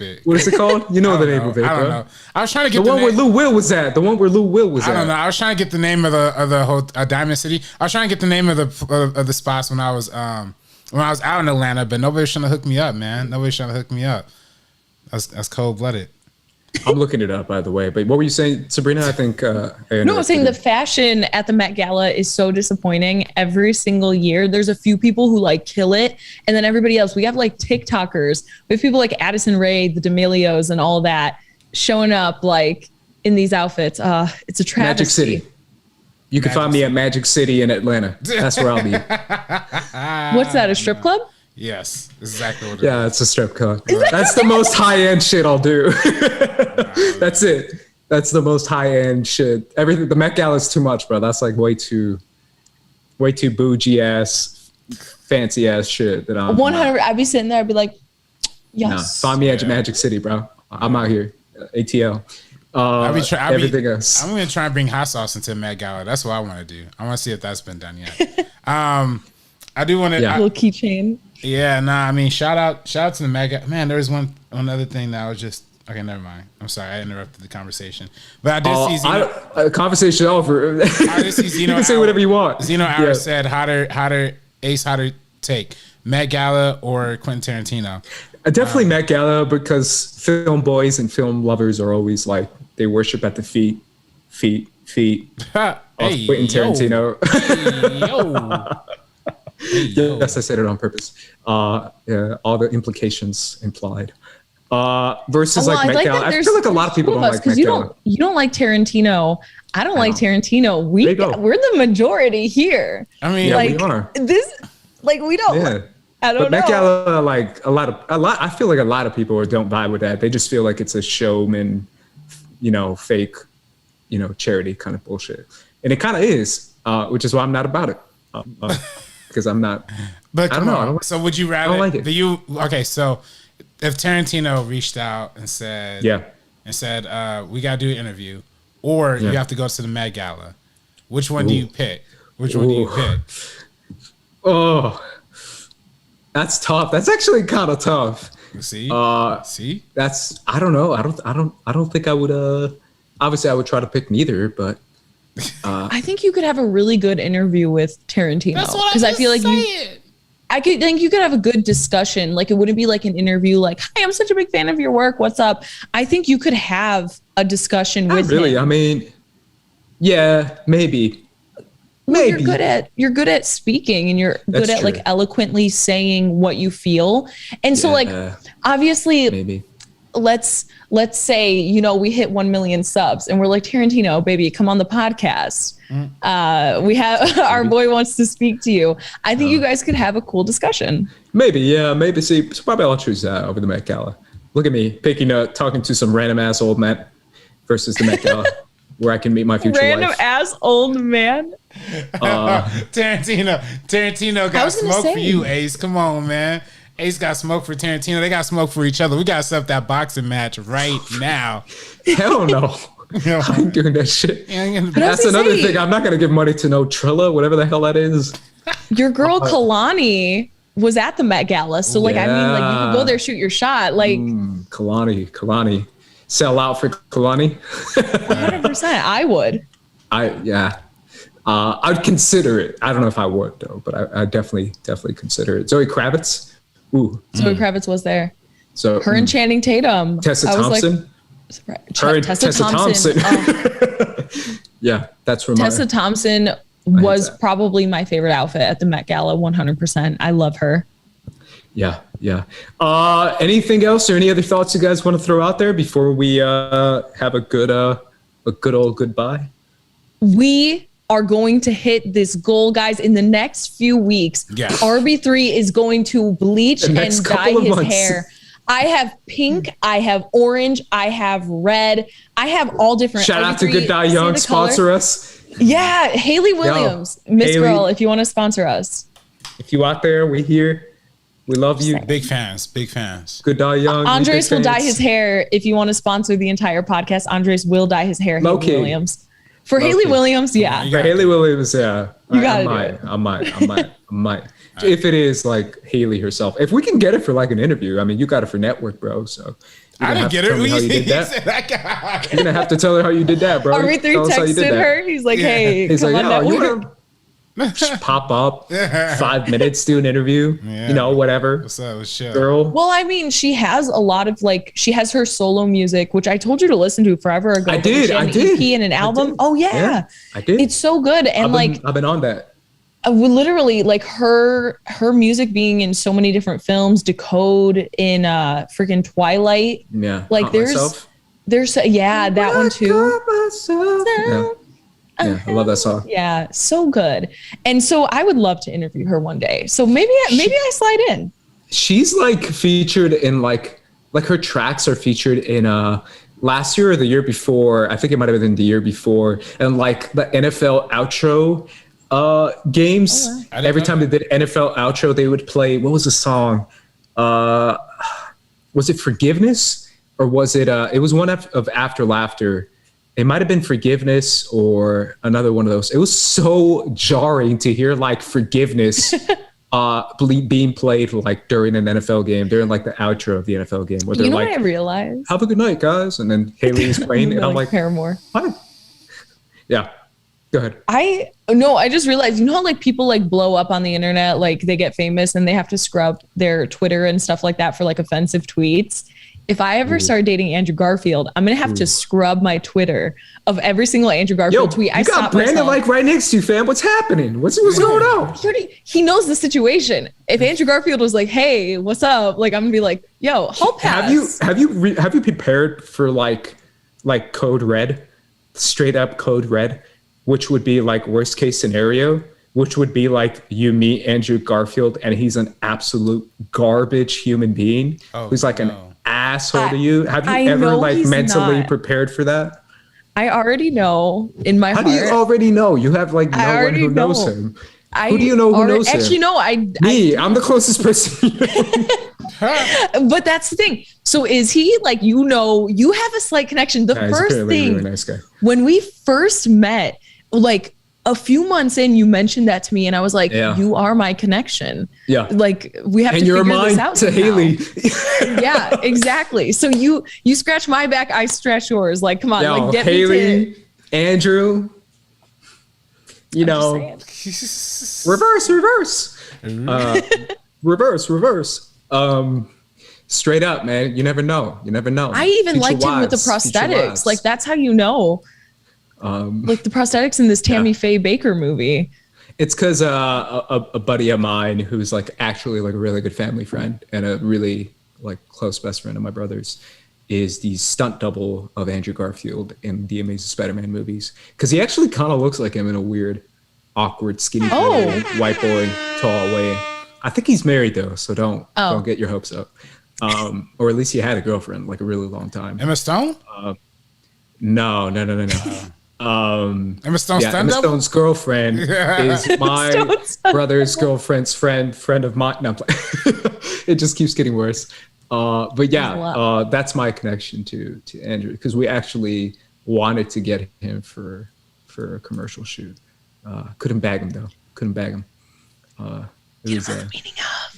it. What is it called? You know the name of it, I don't know. I was trying to get the one where Lou Will was at. I don't know. I was trying to get the name of the whole Diamond City. I was trying to get the name of the spots when I was out in Atlanta, but nobody was trying to hook me up, man. Nobody's trying to hook me up. That's cold blooded. I'm looking it up, by the way. But what were you saying, Sabrina? I think. No, I'm saying the fashion at the Met Gala is so disappointing every single year. There's a few people who like kill it, and then everybody else. We have like TikTokers. We have people like Addison Rae, the D'Amelios, and all that showing up like in these outfits. It's a travesty. Magic City. You can find me at Magic City in Atlanta. That's where I'll be. What's that? A strip club? Yes, exactly what it is. Yeah, it's a strip club. That's the most high-end shit I'll do. That's it. That's the most high-end shit. Everything. The Met Gala is too much, bro. That's like way too bougie ass, fancy ass shit. That I'm 100. I'd be sitting there. I'd be like, yes. Nah, find me at Magic City, bro. I'm out here. ATL. Everything else. I'm gonna try and bring hot sauce into the Met Gala. That's what I want to do. I want to see if that's been done yet. I do want to. A little keychain. Yeah, nah. I mean, shout out to the Met Gala. Man, there was one other thing that I was just. Okay, never mind. I'm sorry, I interrupted the conversation. But I did see Zeno. Conversation over. I did see Zeno. You can say whatever you want. Zeno Hour said, hotter take Met Gala or Quentin Tarantino? Definitely Met Gala, because film boys and film lovers are always like, they worship at the feet of Quentin Tarantino. Yes, I said it on purpose. Yeah, all the implications implied. Versus like Met Gala. I feel like a lot of people don't like Met Gala. You don't like Tarantino. I don't like Tarantino. We're the majority here. I mean, yeah, we are. We don't. Yeah. I don't know. Met Gala, like a lot. I feel like a lot of people don't vibe with that. They just feel like it's a showman, fake, charity kind of bullshit, and it kind of is, which is why I'm not about it, because I'm not. But I don't know. So would you rather? I don't like it. Okay, so if Tarantino reached out and said, we gotta do an interview, or you have to go to the Met Gala, which one do you pick? Oh, that's tough. That's actually kind of tough. See? That's, I don't know. I don't think I would, obviously I would try to pick neither, but I think you could have a really good interview with Tarantino. That's what I feel like I think you could have a good discussion. Like, it wouldn't be like an interview like, hi, I'm such a big fan of your work. What's up? I think you could have a discussion with him. I mean, yeah, maybe. Well, you're good at speaking, and you're good at like eloquently saying what you feel. And so like, obviously, maybe let's say, we hit 1 million subs and we're like, Tarantino, baby, come on the podcast. We have our boy wants to speak to you. I think you guys could have a cool discussion. Maybe. See, so probably I'll choose that over the Met Gala. Look at me talking to some random ass old man versus the Met Gala. where I can meet my future Random wife. ass old man. Tarantino got smoke for you, Ace. Come on, man. Ace got smoke for Tarantino. They got smoke for each other. We got to set up that boxing match right now. Hell no. I ain't doing that shit. That's another thing. I'm not going to give money to no Trilla, whatever the hell that is. Your girl Kalani was at the Met Gala. So, like, I mean, like, you can go there, shoot your shot. Like, Kalani. Sell out for Kalani? 100%. I would. I'd consider it. I don't know if I would, though, but I definitely consider it. Zoe Kravitz? Ooh. Zoe Kravitz was there. So her and Channing Tatum. Tessa Thompson? Tessa Thompson. Yeah, that's where Tessa Thompson was probably my favorite outfit at the Met Gala, 100%. I love her. Yeah. Anything else or any other thoughts you guys want to throw out there before we have a good old goodbye? We are going to hit this goal, guys, in the next few weeks. Yeah. RB3 is going to bleach and dye his hair. I have pink, I have orange, I have red, I have all different. Shout out to Good Die Young, sponsor us. Yeah, Haley Williams, Miss Girl, if you want to sponsor us. If you out there, we here. We love you. Big fans. Good Die Young. Andres will dye his hair. If you want to sponsor the entire podcast, Andres will dye his hair. Haley Williams. For Haley Williams, yeah. For Haley Williams, yeah. You gotta do it. I might. If it is like Haley herself. If we can get it for like an interview, I mean, you got it for network, bro. So I didn't get it. How you did that. You're gonna have to tell her how you did that, bro. RB3 texted her. He's like, hey, he's come like, on network. Just pop up 5 minutes, do an interview, whatever. What's up, girl? Well, I mean, she has a lot of she has her solo music, which I told you to listen to forever ago. I did. An EP and an album. Oh yeah, I did. It's so good, and I've been on that. Literally, like her music being in so many different films, Decode in freaking Twilight. Yeah, like there's that one too. Yeah, I love that song. Yeah, so good. And so I would love to interview her one day. So maybe I slide in. She's like featured in like her tracks are featured in last year or the year before. I think it might have been the year before. And like the NFL outro games. Oh, wow. Every time they did NFL outro, they would play, what was the song? Was it Forgiveness? Or was it it was one of After Laughter. It might have been Forgiveness or another one of those. It was so jarring to hear like Forgiveness being played like during an NFL game, during like the outro of the NFL game. Where they're like, what I realized? Have a good night, guys. And then Haley's playing and I'm like, Paramore. Fine. Yeah. Go ahead. I just realized, you know how like people like blow up on the internet, like they get famous and they have to scrub their Twitter and stuff like that for like offensive tweets. If I ever start dating Andrew Garfield, I'm gonna have to scrub my Twitter of every single Andrew Garfield tweet. You got Brandon like right next to you, fam. What's happening? What's going on? He knows the situation. If Andrew Garfield was like, "Hey, what's up?" Like I'm gonna be like, "Yo, hall pass." Have you prepared for like Code Red, straight up Code Red, which would be like worst case scenario, which would be like you meet Andrew Garfield and he's an absolute garbage human being who's like an asshole to you. Have you ever like mentally prepared for that? I already know in my heart. How do you already know? You have like no one who knows him. Who do you know who knows him? Actually, no. I'm the closest person. But that's the thing. So is he like, you have a slight connection. The first thing, really nice guy. When we first met, like a few months in, you mentioned that to me, and I was like, "You are my connection." Yeah, like we have to figure this out. To Haley. Yeah, exactly. So you scratch my back, I scratch yours. Like, come on, like get Haley, me to Andrew. Reverse. Straight up, man. You never know. I even liked him with the prosthetics. Like that's how you know. Like the prosthetics in this Tammy Faye Baker movie. It's because a buddy of mine who's like actually like a really good family friend and a really like close best friend of my brother's is the stunt double of Andrew Garfield in the Amazing Spider-Man movies. Because he actually kind of looks like him in a weird, awkward, skinny white boy, tall way. I think he's married though, so don't get your hopes up. Or at least he had a girlfriend like a really long time. Emma Stone? No. Emma Stone's Emma Stone's girlfriend is my Stone's brother's girlfriend's friend of mine. No, I'm playing. It just keeps getting worse. But yeah, that's my connection to Andrew, because we actually wanted to get him for a commercial shoot. Couldn't bag him though. Couldn't bag him. It was,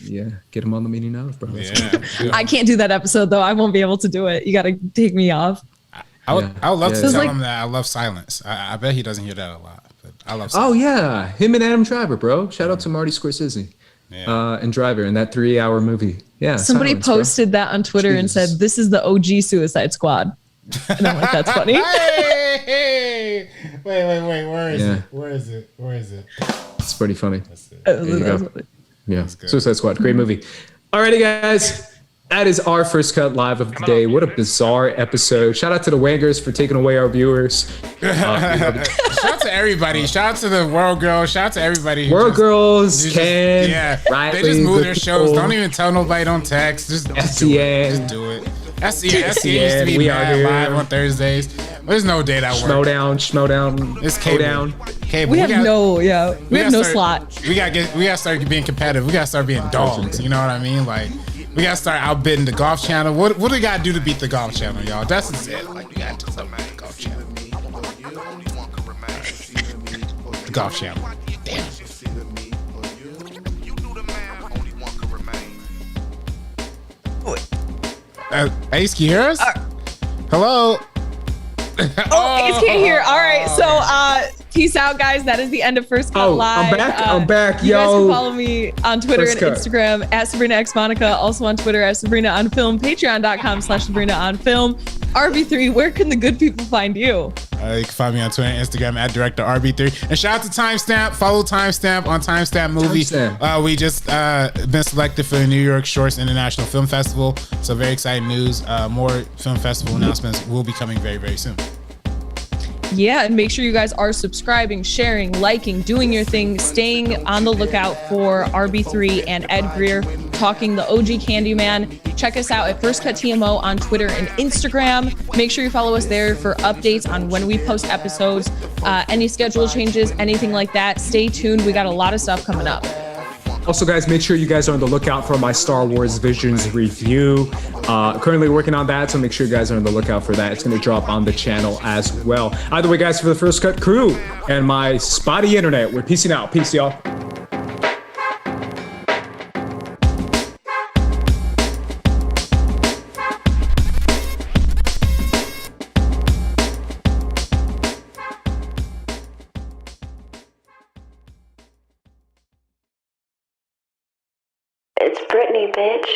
yeah, get him on the meaning of, bro. Yeah. I can't do that episode though. I won't be able to do it. You got to take me off. I would love to tell like, him that I love silence. I bet he doesn't hear that a lot, but I love silence. Oh yeah, him and Adam Driver, bro. Shout out to Marty Scorsese and Driver in that 3-hour movie. Yeah. Somebody silence, posted that on Twitter and said, "This is the OG Suicide Squad," and I'm like, "That's funny." Hey, wait. Where is it? It's pretty funny. There you go. Yeah, Suicide Squad, great movie. Alrighty, guys. That is our first cut live of the day. What a bizarre episode. Shout out to the Wangers for taking away our viewers. Shout out to everybody. Shout out to the World Girls. Shout out to everybody. World Girls, Ken, They Riley, just move their people. shows. Don't even tell nobody. Don't text. Just do it. Just do it. SCN used to be mad live on Thursdays. There's no day that works. Schmodown. It's Cable. Cable. We have no slot. We gotta start being competitive. We gotta start being dogs. You know what I mean? Like, we gotta start outbidding the Golf Channel. What do we gotta do to beat the Golf Channel, y'all? That's just it. Like, we gotta do something with the Golf Channel. The Golf Channel. Damn. Ace, can you hear us? Hello. Ace can't hear. All right, so peace out, guys. That is the end of First Cut Live. I'm back, You guys yo. can follow me on Twitter First and Cut. Instagram at Sabrina X Monica. Also on Twitter at Sabrina on Film. Patreon.com/Sabrina on Film. RB3, where can the good people find you? You can find me on Twitter and Instagram at Director RB3. And shout out to Timestamp. Follow Timestamp on Timestamp Movie. We just been selected for the New York Shorts International Film Festival. So very exciting news. More film festival announcements will be coming very, very soon. Yeah, and make sure you guys are subscribing, sharing, liking, doing your thing, staying on the lookout for RB3 and Ed Greer talking the OG Candyman. Check us out at First Cut TMO on Twitter and Instagram. Make sure you follow us there for updates on when we post episodes, any schedule changes, anything like that. Stay tuned. We got a lot of stuff coming up. Also, guys, make sure you guys are on the lookout for my Star Wars Visions review. Currently working on that, so make sure you guys are on the lookout for that. It's going to drop on the channel as well. Either way, guys, for the First Cut crew and my spotty internet, we're peacing out. Peace, y'all. It's Britney, bitch.